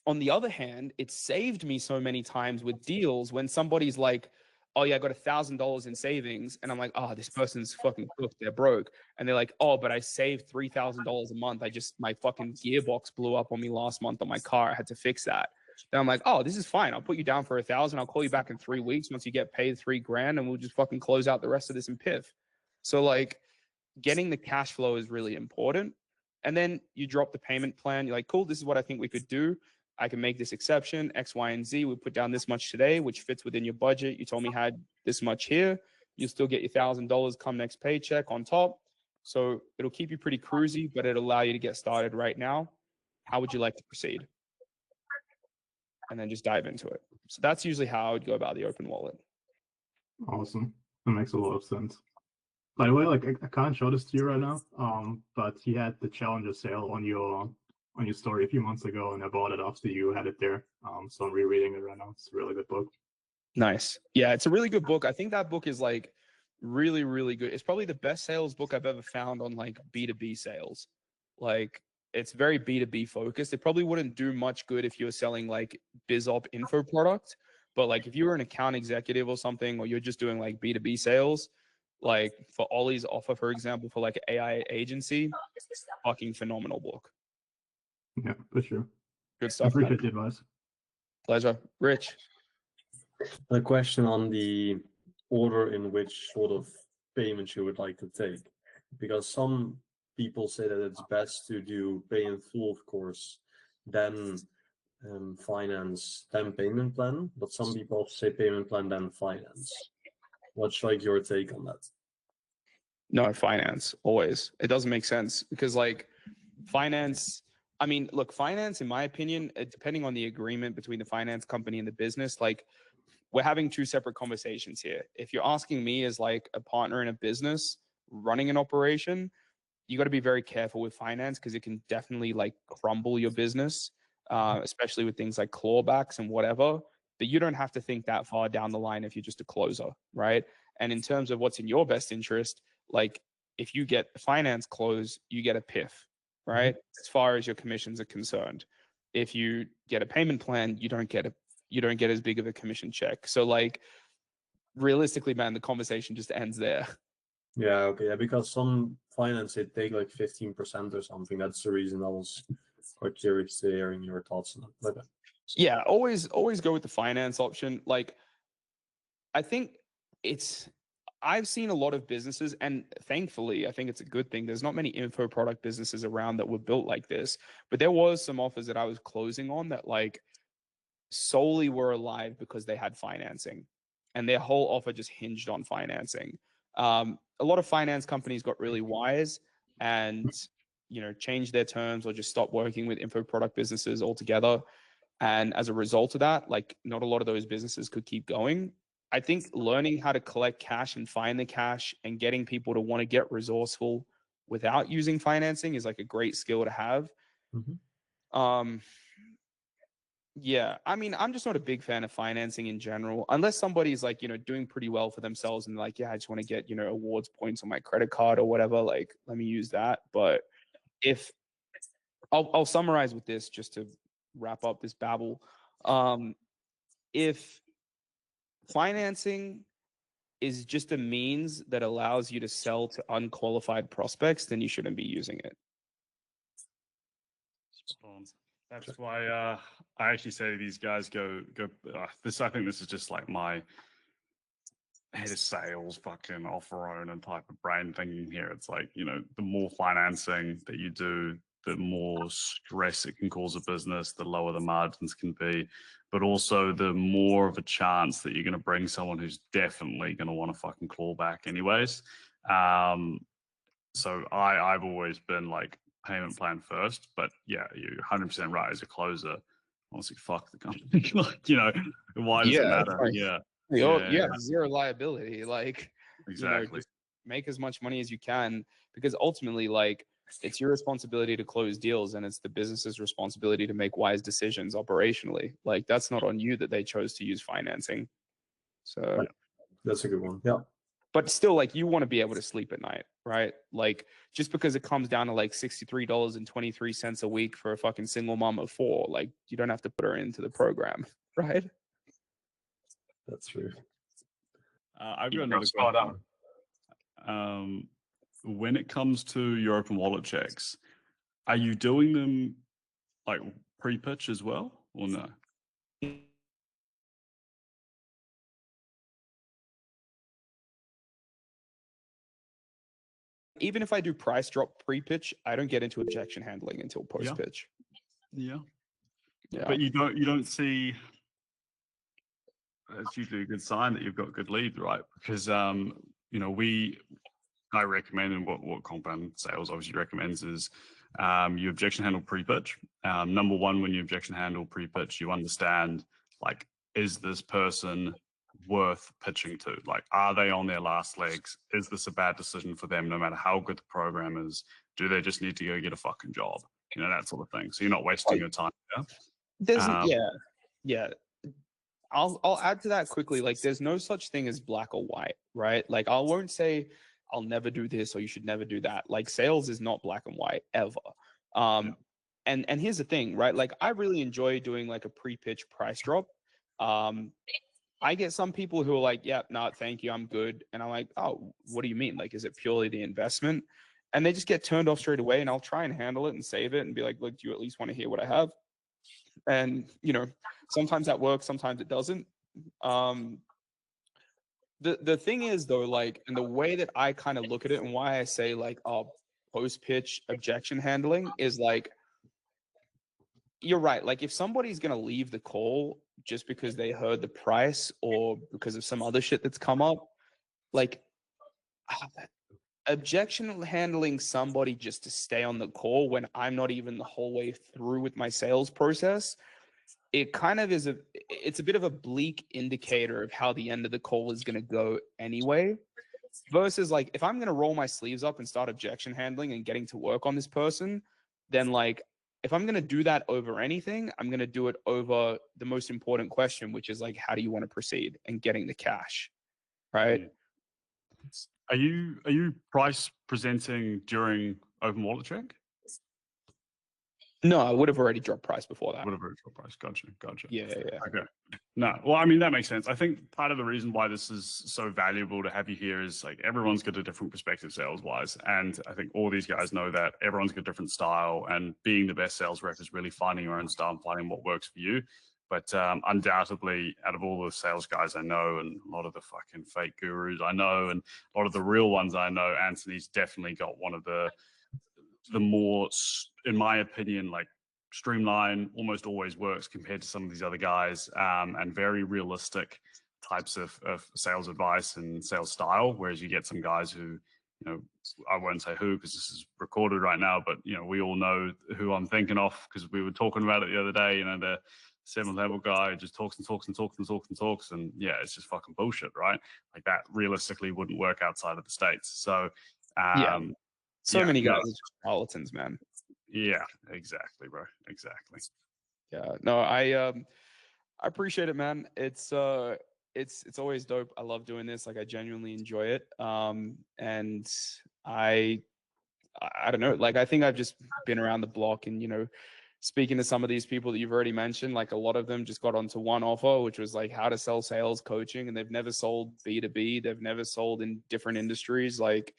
on the other hand, it saved me so many times with deals when somebody's like, oh yeah, I got $1,000 in savings. And I'm like, oh, this person's fucking cooked. They're broke. And they're like, oh, but I saved $3,000 a month. My fucking gearbox blew up on me last month on my car. I had to fix that. Then I'm like, oh, this is fine. I'll put you down for 1,000. I'll call you back in 3 weeks once you get paid $3,000, and we'll just fucking close out the rest of this in PIF. So like, getting the cash flow is really important. And then you drop the payment plan. You're like, cool, this is what I think we could do. I can make this exception, X, Y, and Z. We put down this much today, which fits within your budget. You told me had this much here. You still get your $1,000 come next paycheck on top. So it'll keep you pretty cruisy, but it'll allow you to get started right now. How would you like to proceed? And then just dive into it. So that's usually how I would go about the open wallet. Awesome. That makes a lot of sense. By the way, like I can't show this to you right now, but he had the Challenger sale on your story a few months ago, and I bought it after you had it there. So I'm rereading it right now. It's a really good book. Nice. Yeah, it's a really good book. I think that book is like really, really good. It's probably the best sales book I've ever found on like B2B sales. Like it's very B2B focused. It probably wouldn't do much good if you were selling like BizOp info product, but like if you were an account executive or something, or you're just doing like B2B sales, like for Ollie's offer, for example, for like an AI agency, fucking phenomenal book. Yeah, for sure. Good I stuff. appreciate Man. the advice. Pleasure. Rich. A question on the order in which sort of payments you would like to take, because some people say that it's best to do pay in full, of course, then finance, then payment plan, but some people also say payment plan, then finance. What's like your take on that? No, finance, always. It doesn't make sense because like finance, I mean, look, finance, in my opinion, depending on the agreement between the finance company and the business, like we're having two separate conversations here. If you're asking me as like a partner in a business running an operation, you got to be very careful with finance because it can definitely like crumble your business, especially with things like clawbacks and whatever. But you don't have to think that far down the line if you're just a closer, right? And in terms of what's in your best interest, like if you get a finance close, you get a PIF, right? As far as your commissions are concerned. If you get a payment plan, you don't get as big of a commission check. So like realistically, man, the conversation just ends there. Yeah, okay, yeah, because some finance they take like 15% or something. That's the reason I was quite curious to hearing your thoughts on it. But yeah, always go with the finance option. Like I think I've seen a lot of businesses, and thankfully, I think it's a good thing. There's not many info product businesses around that were built like this, but there was some offers that I was closing on that like solely were alive because they had financing, and their whole offer just hinged on financing. A lot of finance companies got really wise and changed their terms or just stopped working with info product businesses altogether. And as a result of that, like not a lot of those businesses could keep going. I think learning how to collect cash and find the cash and getting people to want to get resourceful without using financing is like a great skill to have. Yeah, I mean, I'm just not a big fan of financing in general, unless somebody's like, doing pretty well for themselves and like, yeah, I just want to get, awards points on my credit card or whatever. Like, let me use that. But if I'll summarize with this just to wrap up this babble. If financing is just a means that allows you to sell to unqualified prospects, then you shouldn't be using it. That's why I actually say these guys go. This I think this is just like my head of sales fucking offer owner type of brain thinking here. It's like the more financing that you do, the more stress it can cause a business, the lower the margins can be, but also the more of a chance that you're going to bring someone who's definitely going to want to fucking claw back anyways. So I've always been like payment plan first, but yeah, you're 100% right. As a closer, honestly, fuck the company. Like, why does it matter? Yeah, zero liability. Like, exactly. Just make as much money as you can, because ultimately, like, it's your responsibility to close deals, and it's the business's responsibility to make wise decisions operationally. Like, that's not on you that they chose to use financing. So that's a good one. Yeah. But still, like, you want to be able to sleep at night, right? Like, just because it comes down to like $63.23 a week for a fucking single mom of 4, like, you don't have to put her into the program, right? That's true. I've got another question. When it comes to your open wallet checks, are you doing them like pre-pitch as well, or no? even if I do price drop pre-pitch, I don't get into objection handling until post-pitch. Yeah. Yeah. But you don't see. It's usually a good sign that you've got good leads, right? Because I recommend, and what Compound Sales obviously recommends is you objection handle pre-pitch. Number one, when you objection handle pre-pitch, you understand, like, is this person worth pitching to? Like, are they on their last legs? Is this a bad decision for them, no matter how good the program is? Do they just need to go get a fucking job? You know, that sort of thing. So you're not wasting your time there. There's yeah. I'll add to that quickly. Like, there's no such thing as black or white, right? Like, I won't say I'll never do this or you should never do that. Like, sales is not black and white ever. And here's the thing, right? Like, I really enjoy doing like a pre-pitch price drop. I get some people who are like, yeah, no, thank you, I'm good. And I'm like, oh, what do you mean? Like, is it purely the investment? And they just get turned off straight away. And I'll try and handle it and save it and be like, look, do you at least want to hear what I have? And, you know, sometimes that works, sometimes it doesn't. The thing is, though, like, and the way that I kind of look at it and why I say, like, post-pitch objection handling is, like, you're right. Like, if somebody's going to leave the call just because they heard the price or because of some other shit that's come up, like, objection handling somebody just to stay on the call when I'm not even the whole way through with my sales process, it kind of is it's a bit of a bleak indicator of how the end of the call is going to go anyway, versus, like, if I'm going to roll my sleeves up and start objection handling and getting to work on this person, then, like, if I'm going to do that over anything, I'm going to do it over the most important question, which is, like, how do you want to proceed and getting the cash, right? Are you price presenting during open wallet check? No, I would have already dropped price before that. Would have already dropped price. Gotcha. Yeah. Okay. No, well, I mean, that makes sense. I think part of the reason why this is so valuable to have you here is, like, everyone's got a different perspective sales wise. And I think all these guys know that everyone's got a different style, and being the best sales rep is really finding your own style and finding what works for you. But undoubtedly, out of all the sales guys I know, and a lot of the fucking fake gurus I know, and a lot of the real ones I know, Anthony's definitely got one of the more, in my opinion, like, streamline, almost always works compared to some of these other guys, and very realistic types of sales advice and sales style. Whereas you get some guys who, you know, I won't say who because this is recorded right now, but, you know, we all know who I'm thinking of because we were talking about it the other day. You know, the 7th level guy just talks and talks and talks and talks and talks, and yeah, it's just fucking bullshit, right? Like, that realistically wouldn't work outside of the States. So many guys are just charlatans, man. Yeah, exactly, bro. Exactly. Yeah, no, I appreciate it, man. It's always dope. I love doing this. Like, I genuinely enjoy it. And I don't know. Like, I think I've just been around the block, and, you know, speaking to some of these people that you've already mentioned, like, a lot of them just got onto one offer, which was like how to sell sales coaching, and they've never sold B2B. They've never sold in different industries. Like,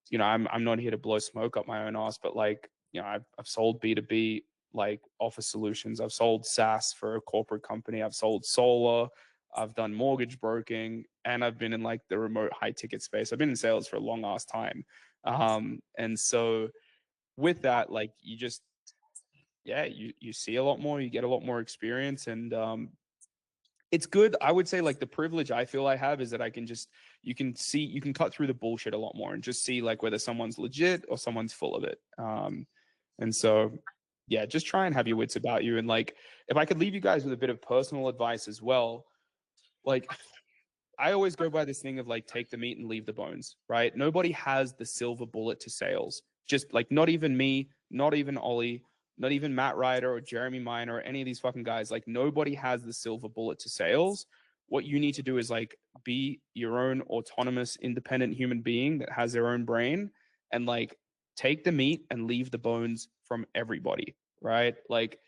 you know, I'm not here to blow smoke up my own ass, but, like, you know, I've sold B2B, like, office solutions. I've sold SaaS for a corporate company. I've sold solar. I've done mortgage broking, and I've been in, like, the remote high ticket space. I've been in sales for a long ass time. And so with that, like, you just, you see a lot more, you get a lot more experience, and it's good. I would say, like, the privilege I feel I have is that you can cut through the bullshit a lot more and just see, like, whether someone's legit or someone's full of it. And so, yeah, just try and have your wits about you. And, like, if I could leave you guys with a bit of personal advice as well, like, I always go by this thing of, like, take the meat and leave the bones, right? Nobody has the silver bullet to sales. Just, like, not even me, not even Ollie, not even Matt Ryder or Jeremy Miner or any of these fucking guys. Like, nobody has the silver bullet to sales. What you need to do is, like, be your own autonomous, independent human being that has their own brain, and, like, take the meat and leave the bones from everybody, right? Like,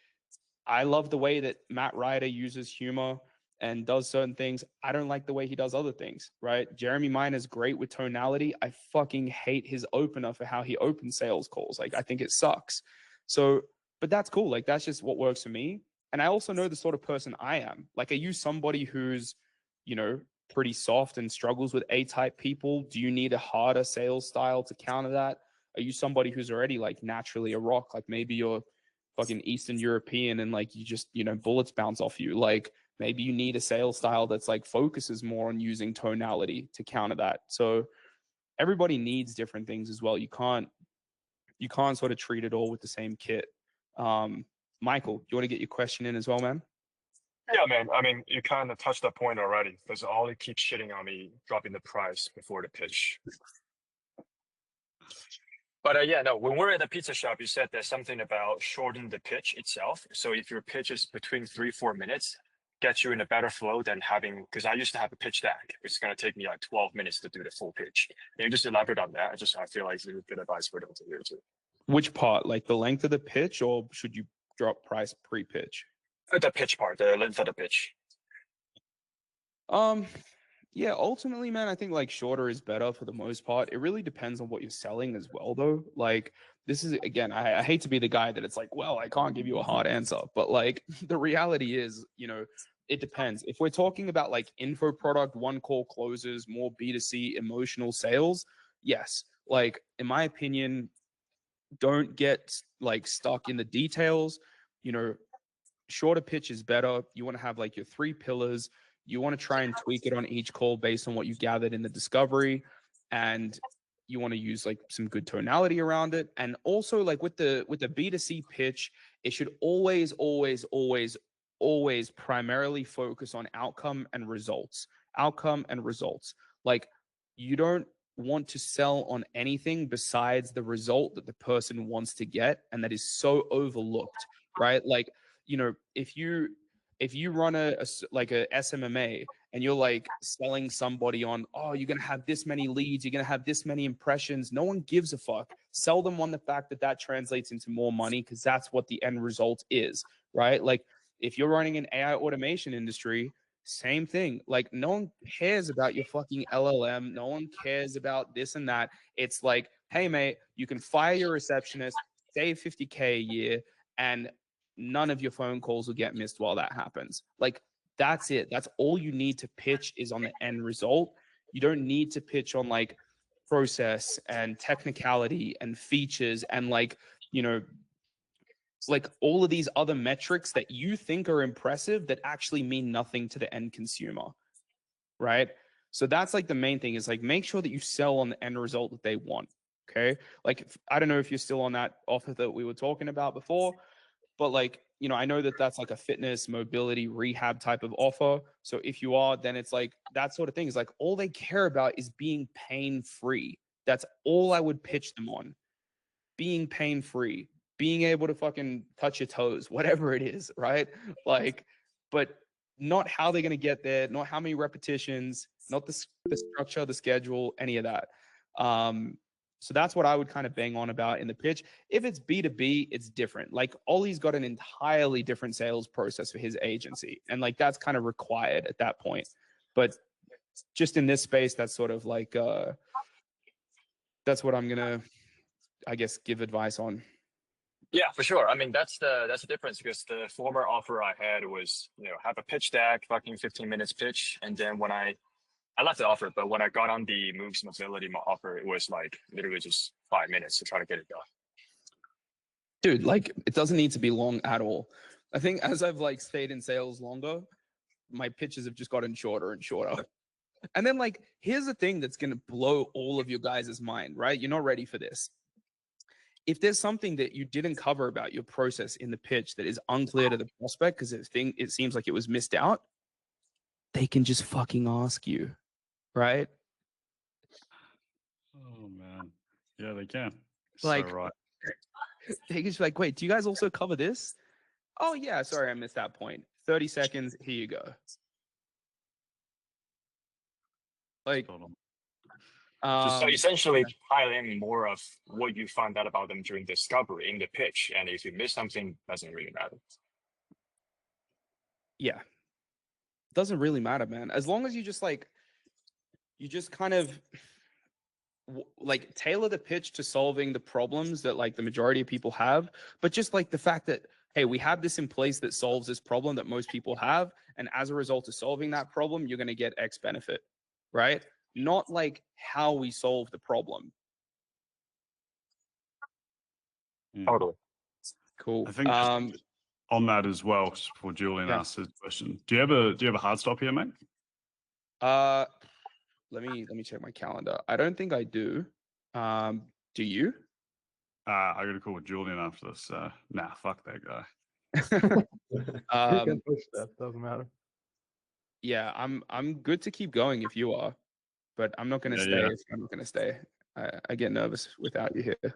I love the way that Matt Ryder uses humor and does certain things. I don't like the way he does other things, right? Jeremy Mine is great with tonality. I fucking hate his opener for how he opens sales calls. Like, I think it sucks. So, but that's cool. Like, that's just what works for me. And I also know the sort of person I am. Like, are you somebody who's, you know, pretty soft and struggles with A-type people? Do you need a harder sales style to counter that? Are you somebody who's already like naturally a rock? Like maybe you're fucking Eastern European and like you just, you know, bullets bounce off you. Like maybe you need a sales style that's like focuses more on using tonality to counter that. So everybody needs different things as well. You can't sort of treat it all with the same kit. Michael, do you want to get your question in as well, man? Yeah, man. I mean, you kind of touched that point already because Ollie keeps shitting on me dropping the price before the pitch. But yeah, no, when we're at the pizza shop, you said there's something about shortening the pitch itself. So if your pitch is between 3-4 minutes, gets you in a better flow than having, because I used to have a pitch deck. It's going to take me like 12 minutes to do the full pitch. Can you just elaborate on that? I feel like it's a good advice for them to hear too. Which part, like the length of the pitch, or should you drop price pre-pitch? The pitch part, the length of the pitch. Yeah, ultimately, man, I think like shorter is better for the most part. It really depends on what you're selling as well, though. Like, this is, again, I hate to be the guy that it's like, well, I can't give you a hard answer. But like, the reality is, you know, it depends. If we're talking about like info product, one call closes, more B2C emotional sales, yes. Like, in my opinion, don't get like stuck in the details. You know, shorter pitch is better. You want to have like your 3 pillars. You want to try and tweak it on each call based on what you gathered in the discovery, and you want to use like some good tonality around it. And also like with the B2C pitch, it should always primarily focus on outcome and results. Like, you don't want to sell on anything besides the result that the person wants to get, and that is so overlooked, right? Like, you know, if you run a SMMA and you're like selling somebody on, oh, you're going to have this many leads, you're going to have this many impressions, no one gives a fuck. Sell them on the fact that that translates into more money, because that's what the end result is, right? Like, if you're running an AI automation industry, same thing. Like, no one cares about your fucking LLM. No one cares about this and that. It's like, hey, mate, you can fire your receptionist, save 50K a year, and none of your phone calls will get missed while that happens. Like, that's it. That's all you need to pitch is on the end result. You don't need to pitch on like process and technicality and features and like, you know, like all of these other metrics that you think are impressive that actually mean nothing to the end consumer, right? So that's like the main thing, is like make sure that you sell on the end result that they want. Okay. Like, I don't know if you're still on that offer that we were talking about before, but like, you know, I know that that's like a fitness, mobility, rehab type of offer. So if you are, then it's like that sort of thing is like all they care about is being pain free. That's all I would pitch them on. Being pain free, being able to fucking touch your toes, whatever it is, right? Like, but not how they're going to get there, not how many repetitions, not the structure, the schedule, any of that. So that's what I would kind of bang on about in the pitch. If it's B2B, it's different. Like, Ollie's got an entirely different sales process for his agency, and like that's kind of required at that point. But just in this space, that's sort of like that's what I'm gonna, I guess, give advice on. Yeah, for sure. I mean, that's the difference, because the former offer I had was, you know, have a pitch deck, fucking 15 minutes pitch, and then when I left the offer, but when I got on the Moves Mobility offer, it was like literally just 5 minutes to try to get it done. Dude, like, it doesn't need to be long at all. I think as I've like stayed in sales longer, my pitches have just gotten shorter and shorter. And then like, here's the thing that's going to blow all of your guys' mind, right? You're not ready for this. If there's something that you didn't cover about your process in the pitch that is unclear to the prospect because it seems like it was missed out, they can just fucking ask you, right? Oh man, yeah, they can. Like, so right. they can just be like, wait, do you guys also cover this? Oh yeah, sorry, I missed that point. 30 seconds, here you go. Like, so essentially highlighting more of what you found out about them during discovery in the pitch, and if you miss something, doesn't really matter. Yeah, doesn't really matter, man. As long as you just like, you just kind of like tailor the pitch to solving the problems that like the majority of people have, but just like the fact that hey, we have this in place that solves this problem that most people have. And as a result of solving that problem, you're going to get X benefit, right? Not like how we solve the problem. Totally. Cool. I think just on that as well, just before Julian asks his question, do you have a hard stop here, mate? Let me check my calendar. I don't think I do. Do you? I got a call with Julian after this. Nah, fuck that guy. You can push that, doesn't matter. Yeah, I'm good to keep going if you are, but I'm not going to stay if I'm not going to stay. I get nervous without you here.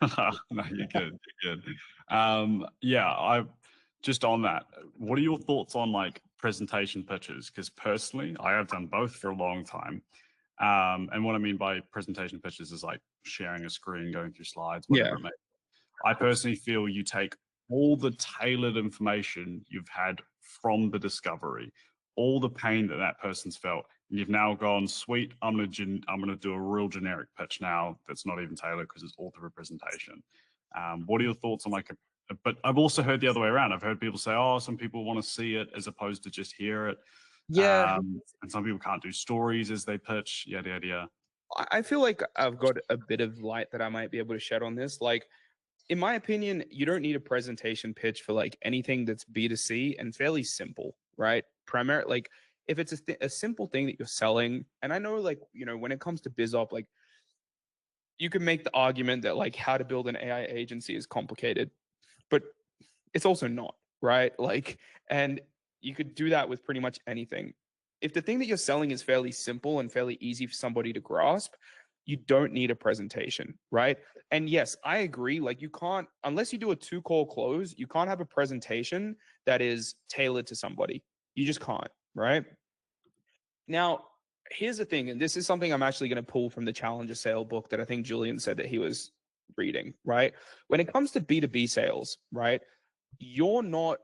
No, you're good. You're good. Yeah, I just on that. What are your thoughts on like presentation pitches? Because personally, I have done both for a long time. And what I mean by presentation pitches is like sharing a screen, going through slides, whatever it may be. I personally feel you take all the tailored information you've had from the discovery, all the pain that that person's felt, and you've now gone, sweet, I'm gonna do a real generic pitch now that's not even tailored because it's all through a presentation. What are your thoughts on like but I've also heard the other way around. I've heard people say, oh, some people want to see it as opposed to just hear it. Yeah. And some people can't do stories as they pitch, yada, yada, yada. I feel like I've got a bit of light that I might be able to shed on this. Like, in my opinion, you don't need a presentation pitch for like anything that's B2C and fairly simple, right? Primarily, like if it's a simple thing that you're selling, and I know like, when it comes to BizOp, like you can make the argument that like how to build an AI agency is complicated, but it's also not, right? Like, and you could do that with pretty much anything. If the thing that you're selling is fairly simple and fairly easy for somebody to grasp, you don't need a presentation, right? And yes, I agree. Like you can't, unless you do a 2-call close, you can't have a presentation that is tailored to somebody. You just can't, right? Now, here's the thing, and this is something I'm actually going to pull from the Challenger Sale book that I think Julian said that he was reading, right? When it comes to B2B sales, right? You're not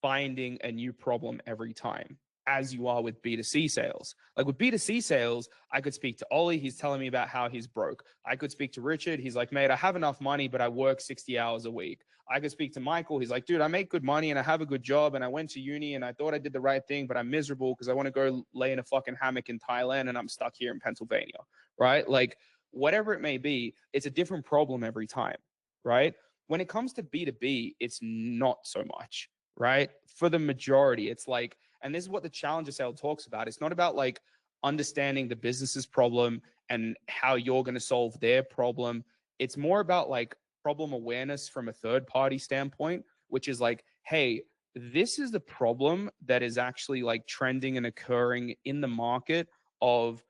finding a new problem every time as you are with B2C sales. Like with B2C sales, I could speak to Ollie. He's telling me about how he's broke. I could speak to Richard. He's like, mate, I have enough money, but I work 60 hours a week. I could speak to Michael. He's like, dude, I make good money and I have a good job and I went to uni and I thought I did the right thing, but I'm miserable because I want to go lay in a fucking hammock in Thailand and I'm stuck here in Pennsylvania, right? Like whatever it may be, it's a different problem every time, right? When it comes to B2B, it's not so much, right? For the majority, it's like, and this is what the Challenger Sale talks about. It's not about like understanding the business's problem and how you're going to solve their problem. It's more about like problem awareness from a third party standpoint, which is like, hey, this is the problem that is actually like trending and occurring in the market of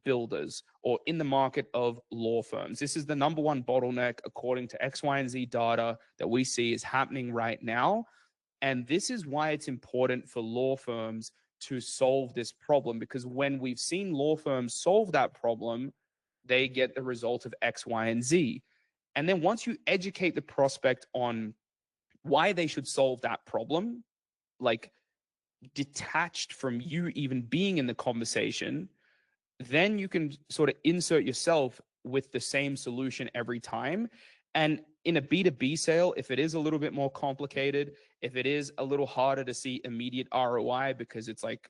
builders or in the market of law firms. This is the number one bottleneck according to X, Y, and Z data that we see is happening right now. And this is why it's important for law firms to solve this problem, because when we've seen law firms solve that problem, they get the result of X, Y, and Z. And then once you educate the prospect on why they should solve that problem, like detached from you even being in the conversation, then you can sort of insert yourself with the same solution every time. And in a B2B sale, if it is a little bit more complicated, if it is a little harder to see immediate ROI because it's like,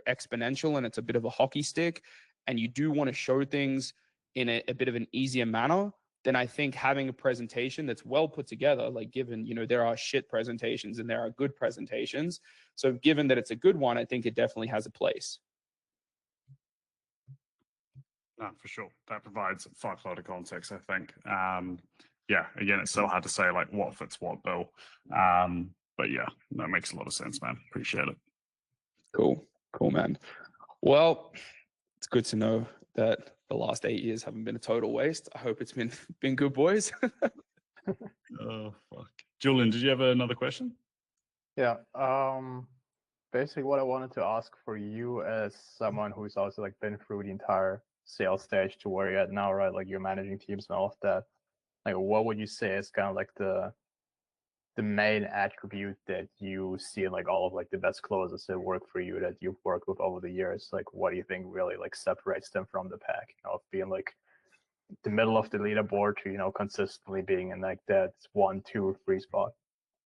exponential and it's a bit of a hockey stick, and you do want to show things in a bit of an easier manner, then I think having a presentation that's well put together, like given, there are shit presentations and there are good presentations. So given that it's a good one, I think it definitely has a place. No, for sure. That provides a lot of context, I think. Yeah, again, it's so hard to say like what fits what bill. But yeah, that makes a lot of sense, man. Appreciate it. Cool, man. Well, it's good to know that the last 8 years haven't been a total waste. I hope it's been good, boys. Oh fuck, Julian, did you have another question? Yeah. Basically, what I wanted to ask for you as someone who's also like been through the entire sales stage to where you're at now, right? Like you're managing teams and all of that. Like, what would you say is kind of like the main attribute that you see in like all of like the best closers that work for you that you've worked with over the years? Like, what do you think really like separates them from the pack? Of being like the middle of the leaderboard to consistently being in like that 1, 2, 3 spot.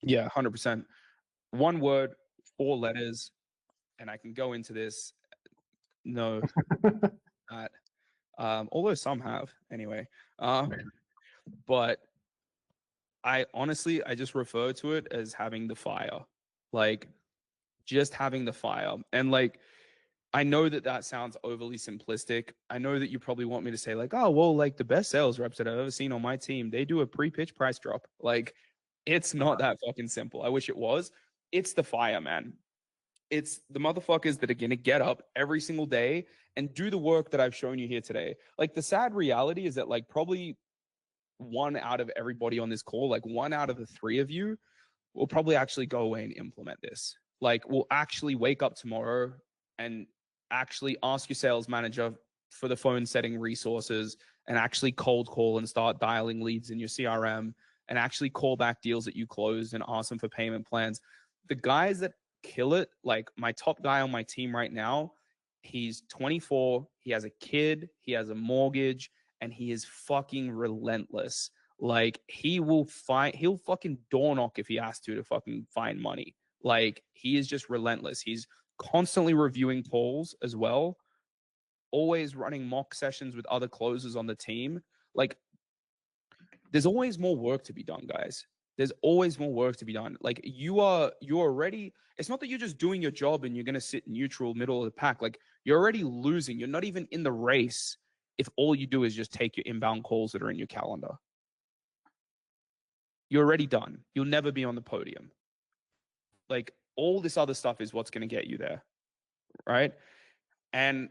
Yeah, 100%. One word, 4 letters, and I can go into this. No, not. Although some have anyway. But I honestly, I just refer to it as having the fire, like just having the fire. And like, I know that that sounds overly simplistic. I know that you probably want me to say like, oh, well, like the best sales reps that I've ever seen on my team, they do a pre-pitch price drop. Like, it's not that fucking simple. I wish it was. It's the fire, man. It's the motherfuckers that are going to get up every single day and do the work that I've shown you here today. Like, the sad reality is that like probably one out of everybody on this call, like one out of the 3 of you will probably actually go away and implement this. Like, we'll actually wake up tomorrow and actually ask your sales manager for the phone setting resources and actually cold call and start dialing leads in your CRM and actually call back deals that you closed and ask them for payment plans. The guys that kill it, like my top guy on my team right now, he's 24, he has a kid, he has a mortgage, and he is fucking relentless. Like, he'll fucking door knock if he has to fucking find money. Like, he is just relentless. He's constantly reviewing polls as well, always running mock sessions with other closers on the team. Like, there's always more work to be done, guys. There's always more work to be done. Like, you're already, it's not that you're just doing your job and you're going to sit neutral, middle of the pack. Like, you're already losing. You're not even in the race if all you do is just take your inbound calls that are in your calendar. You're already done. You'll never be on the podium. Like, all this other stuff is what's going to get you there, right? And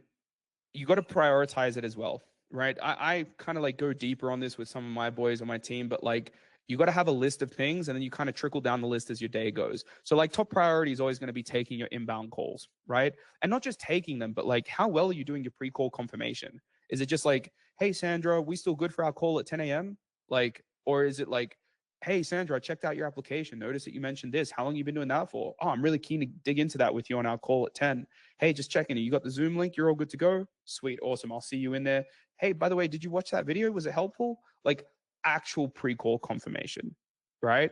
you got to prioritize it as well, right? I kind of like go deeper on this with some of my boys on my team, but like, you got to have a list of things and then you kind of trickle down the list as your day goes. So like, top priority is always going to be taking your inbound calls, right? And not just taking them, but like, how well are you doing your pre-call confirmation? Is it just like, hey, Sandra, we still good for our call at 10 a.m.? Like, or is it like, hey, Sandra, I checked out your application. Notice that you mentioned this. How long you been doing that for? Oh, I'm really keen to dig into that with you on our call at 10. Hey, just checking. You got the Zoom link? You're all good to go? Sweet. Awesome. I'll see you in there. Hey, by the way, did you watch that video? Was it helpful? Like, actual pre-call confirmation, right?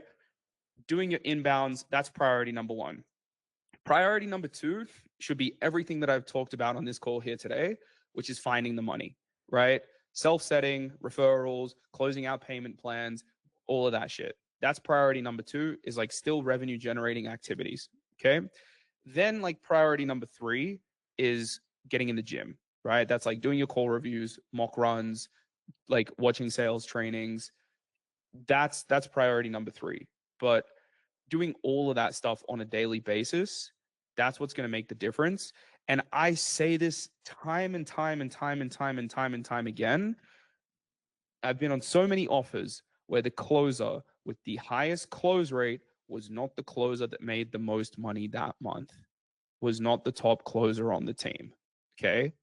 Doing your inbounds, that's priority number 1. Priority number 2 should be everything that I've talked about on this call here today, which is finding the money, right? Self-setting, referrals, closing out payment plans, all of that shit. That's priority number 2, is like still revenue generating activities. Okay. Then like priority number 3 is getting in the gym, right? That's like doing your call reviews, mock runs, like watching sales trainings. That's priority number 3. But doing all of that stuff on a daily basis, that's what's going to make the difference. And I say this time and time and time and time and time and time again. I've been on so many offers where the closer with the highest close rate was not the closer that made the most money that month, was not the top closer on the team. Okay.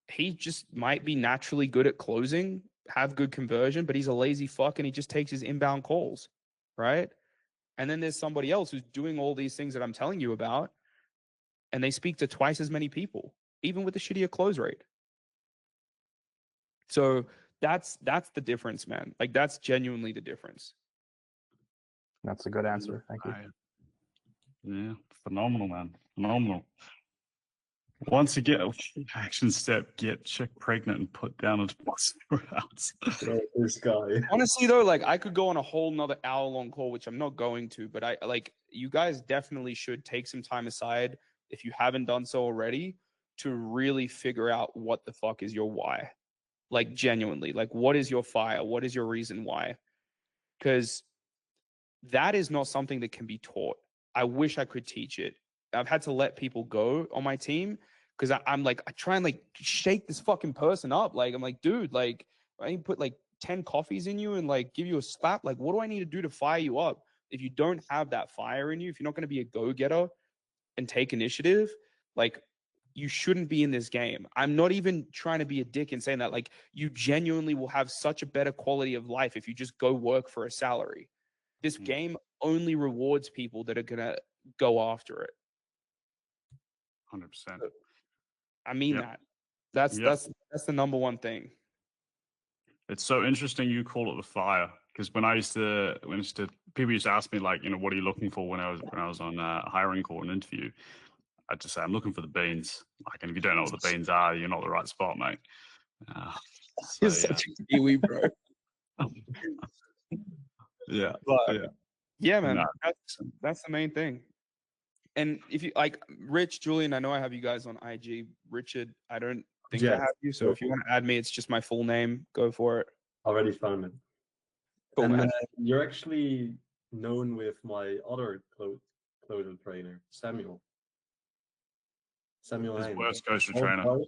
He just might be naturally good at closing, have good conversion, but he's a lazy fuck and he just takes his inbound calls. Right. And then there's somebody else who's doing all these things that I'm telling you about, and they speak to twice as many people, even with the shittier close rate. So that's the difference, man. Like, that's genuinely the difference. That's a good answer. Thank you. Yeah, phenomenal, man. Phenomenal. Once again, action step: get chick pregnant and put down a deposit for a house. This guy. Honestly, though, like, I could go on a whole nother hour-long call, which I'm not going to, but I like, you guys definitely should take some time aside, if you haven't done so already, to really figure out what the fuck is your why. Like, genuinely, like, what is your fire? What is your reason why? Because that is not something that can be taught. I wish I could teach it. I've had to let people go on my team because I'm like, I try and like shake this fucking person up. Like, I'm like, dude, like, I put like 10 coffees in you and like give you a slap. Like, what do I need to do to fire you up? If you don't have that fire in you, if you're not going to be a go-getter and take initiative, like, you shouldn't be in this game. I'm not even trying to be a dick and saying that. Like, you genuinely will have such a better quality of life if you just go work for a salary. This game only rewards people that are going to go after it. 100%. I mean Yep. that. That's Yep. the number one thing. It's so interesting you call it the fire, because when people used to ask me like, you know, what are you looking for when I was on a hiring call and interview, I'd just say I'm looking for the beans. Like, and if you don't know what the beans are, you're not the right spot, mate. You're such a Kiwi, bro. Yeah, But, yeah, man, No. that's the main thing. And if you like Rich, Julian, I know I have you guys on IG. Richard, I don't think I Yes, have you. So go if you for want to add me, it's just my full name. Go for it. Already found it. Cool, And man. you're actually known with my other clothing trainer, Samuel. Samuel His Hein. West Coast Old trainer. guy.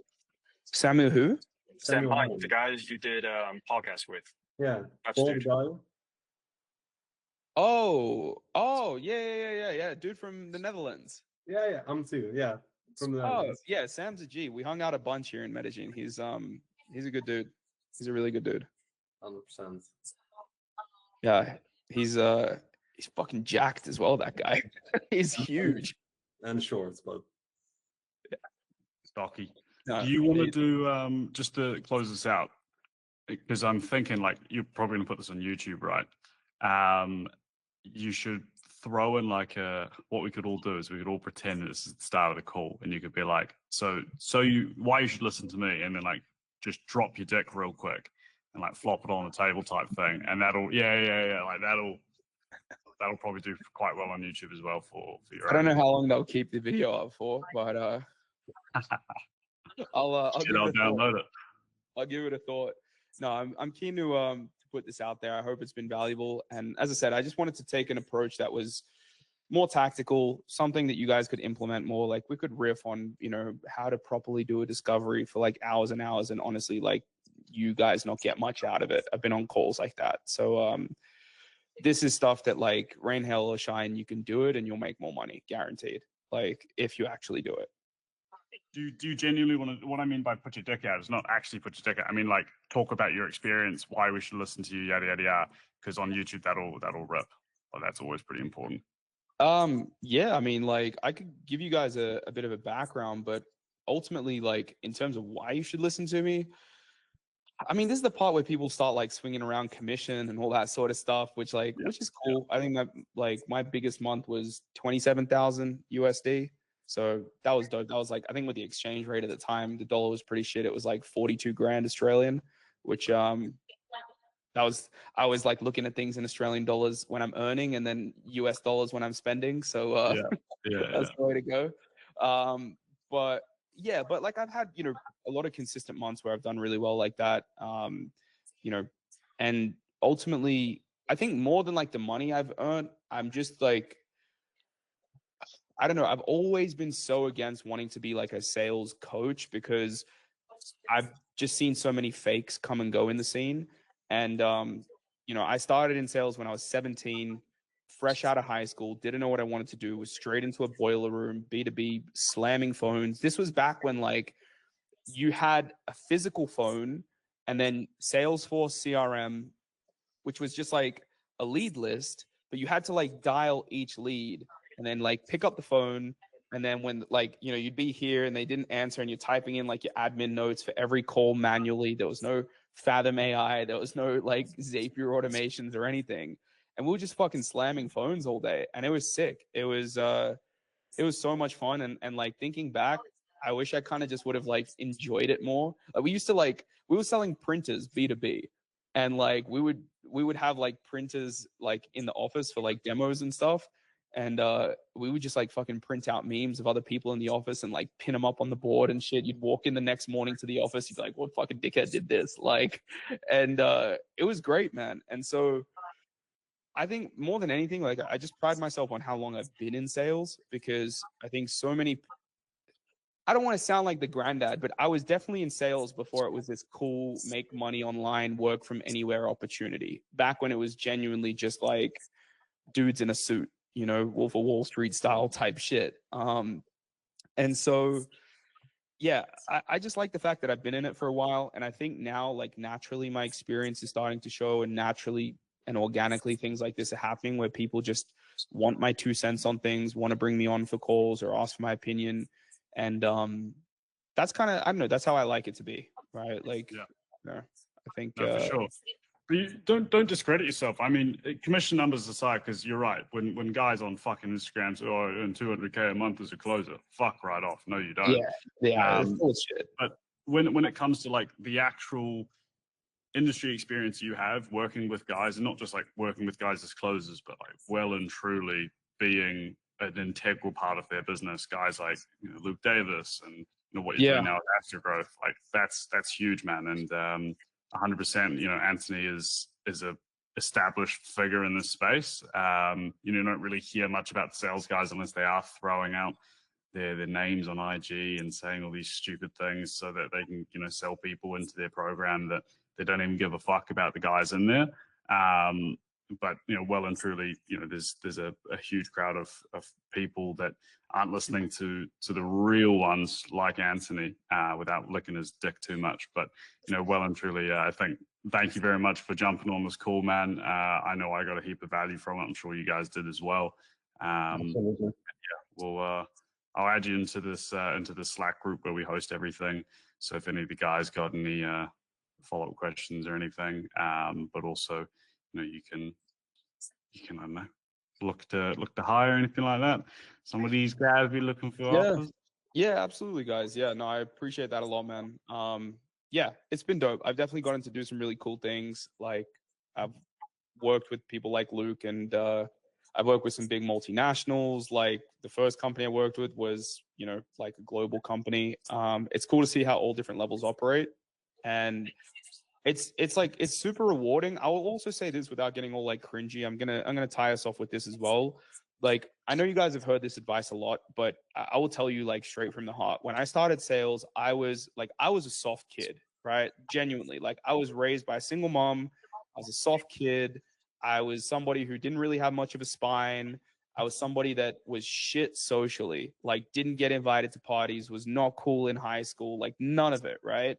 Samuel who? Sam Samuel Hyde, Hein. the guys you did podcast with. Yeah, Upstage. old guy. Oh, yeah. Dude from the Netherlands. Yeah, I'm too. Yeah, from the Oh, Netherlands. yeah, Sam's a G. We hung out a bunch here in Medellin. He's a good dude. He's a really good dude. 100%. Yeah, he's fucking jacked as well, that guy. He's huge. And shorts, but Stocky. No, Do you want to he's- do just to close this out? Because I'm thinking like you're probably gonna put this on YouTube, right? You should throw in like what we could all do is we could all pretend this is the start of the call, and you could be like, why you should listen to me, and then like just drop your dick real quick and like flop it on the table type thing, and that'll like that'll probably do quite well on YouTube as well for your. I don't know how long they'll keep the video up for, but I'll give it a thought. download it. I'll give it a thought. No, I'm keen to put this out there. I hope it's been valuable. And as I said, I just wanted to take an approach that was more tactical, something that you guys could implement more. Like we could riff on, you know, how to properly do a discovery for like hours and hours. And honestly, like you guys not get much out of it. I've been on calls like that. So this is stuff that like rain, hail, or shine, you can do it and you'll make more money, guaranteed. Like if you actually do it. Do you genuinely want to? What I mean by put your dick out is not actually put your dick out. I mean like talk about your experience, why we should listen to you, yada yada yada. Because on YouTube that'll rip. Well, that's always pretty important. Yeah, I mean, like I could give you guys a bit of a background, but ultimately, like in terms of why you should listen to me, I mean, this is the part where people start like swinging around commission and all that sort of stuff, which is cool. I think that like my biggest month was 27,000 USD. So that was dope. That was like, I think with the exchange rate at the time, the dollar was pretty shit. It was like 42 grand Australian, which I was like looking at things in Australian dollars when I'm earning and then US dollars when I'm spending. So that's the way to go. But like I've had, you know, a lot of consistent months where I've done really well like that. You know, and ultimately I think more than like the money I've earned, I'm just like, I don't know. I've always been so against wanting to be like a sales coach because I've just seen so many fakes come and go in the scene. And, you know, I started in sales when I was 17, fresh out of high school, didn't know what I wanted to do, was straight into a boiler room, B2B, slamming phones. This was back when like you had a physical phone and then Salesforce CRM, which was just like a lead list, but you had to like dial each lead and then like pick up the phone. And then when like, you know, you'd be here and they didn't answer and you're typing in like your admin notes for every call manually. There was no Fathom AI. There was no like Zapier automations or anything. And we were just fucking slamming phones all day. And it was sick. It was so much fun. And like thinking back, I wish I kind of just would have like enjoyed it more. Like we were selling printers B2B. And like we would have like printers like in the office for like demos and stuff. And we would just like fucking print out memes of other people in the office and like pin them up on the board and shit. You'd walk in the next morning to the office, you'd be like, what fucking dickhead did this? Like, and it was great, man. And so I think more than anything, like I just pride myself on how long I've been in sales because I think so many, I don't want to sound like the granddad, but I was definitely in sales before it was this cool, make money online, work from anywhere opportunity. Back when it was genuinely just like dudes in a suit, you know, Wolf of Wall Street style type shit. And so, yeah, I just like the fact that I've been in it for a while. And I think now, like, naturally, my experience is starting to show, and naturally and organically, things like this are happening where people just want my 2 cents on things, want to bring me on for calls or ask for my opinion. And that's kind of, I don't know, that's how I like it to be, right? Like, Yeah. you know, I think, No, for sure. But you don't discredit yourself. I mean, commission numbers aside, because you're right. When guys on fucking Instagram say, "Oh, I earn 200K a month as a closer," fuck right off. No, you don't. Yeah, it's bullshit. But when it comes to like the actual industry experience you have working with guys, and not just like working with guys as closers, but like well and truly being an integral part of their business, guys like Luke Davis and what you're doing now with After Growth, like that's huge, man. And 100%, Anthony is a established figure in this space. You don't really hear much about sales guys unless they are throwing out their names on IG and saying all these stupid things so that they can sell people into their program that they don't even give a fuck about the guys in there. But well and truly, there's a huge crowd of people that aren't listening to the real ones like Anthony, without licking his dick too much. But well and truly, I think thank you very much for jumping on this call, man. I know I got a heap of value from it. I'm sure you guys did as well. Absolutely. Yeah, well, I'll add you into this Slack group where we host everything. So if any of the guys got any follow-up questions or anything, but also you can I don't know, look to hire or anything like that. Some of these guys be looking for offers. Yeah, absolutely, guys. Yeah, no, I appreciate that a lot, man. Yeah, it's been dope. I've definitely gotten to do some really cool things. Like I've worked with people like Luke, and I've worked with some big multinationals. Like the first company I worked with was, like a global company. It's cool to see how all different levels operate, and it's super rewarding. I will also say this without getting all like cringy. I'm gonna tie us off with this as well. Like I know you guys have heard this advice a lot, but I will tell you like straight from the heart. When I started sales, I was a soft kid, right? Genuinely, like I was raised by a single mom. I was a soft kid. I was somebody who didn't really have much of a spine. I was somebody that was shit socially, like didn't get invited to parties, was not cool in high school, like none of it, right?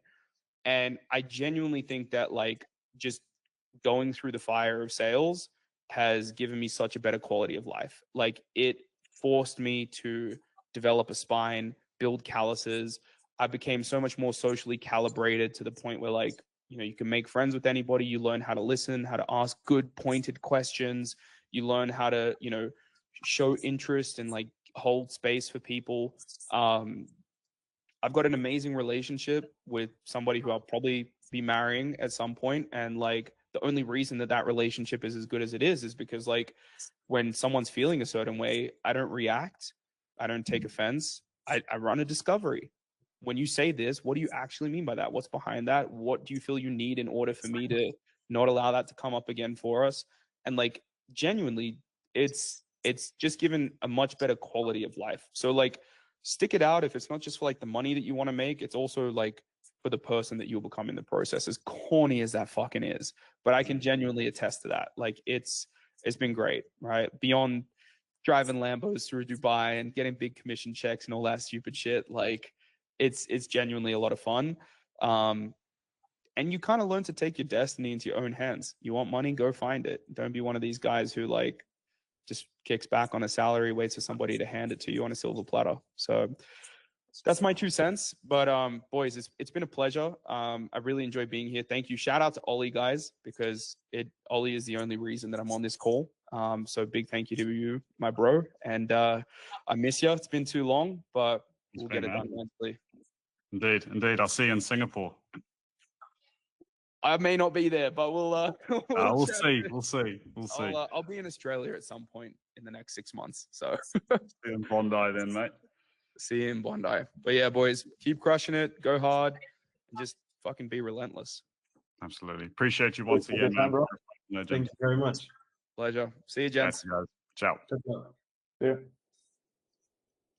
And I genuinely think that like just going through the fire of sales has given me such a better quality of life. Like it forced me to develop a spine, build calluses. I became so much more socially calibrated to the point where like, you can make friends with anybody. You learn how to listen, how to ask good pointed questions. You learn how to, show interest and like hold space for people. I've got an amazing relationship with somebody who I'll probably be marrying at some point. And like the only reason that relationship is as good as it is because like when someone's feeling a certain way, I don't react. I don't take offense. I run a discovery. When you say this, what do you actually mean by that? What's behind that? What do you feel you need in order for me to not allow that to come up again for us? And like genuinely, it's just given a much better quality of life. So like stick it out. If it's not just for like the money that you want to make, it's also like for the person that you'll become in the process, as corny as that fucking is. But I can genuinely attest to that. Like it's been great, right? Beyond driving Lambos through Dubai and getting big commission checks and all that stupid shit. Like it's genuinely a lot of fun. And you kind of learn to take your destiny into your own hands. You want money, go find it. Don't be one of these guys who like just kicks back on a salary, waits for somebody to hand it to you on a silver platter. So that's my 2 cents. But boys, it's been a pleasure. I really enjoyed being here. Thank you. Shout out to Ollie, guys, because Ollie is the only reason that I'm on this call. So big thank you to you, my bro. And I miss you. It's been too long, but we'll get it done eventually. Indeed. I'll see you in Singapore. I may not be there, but we'll see. We'll see. I'll be in Australia at some point in the next 6 months. So see you in Bondi then, mate. See you in Bondi. But yeah, boys, keep crushing it. Go hard and just fucking be relentless. Absolutely. Appreciate you once again, man. Thank you very much. Pleasure. See you, gents. Guys. Ciao. Yeah.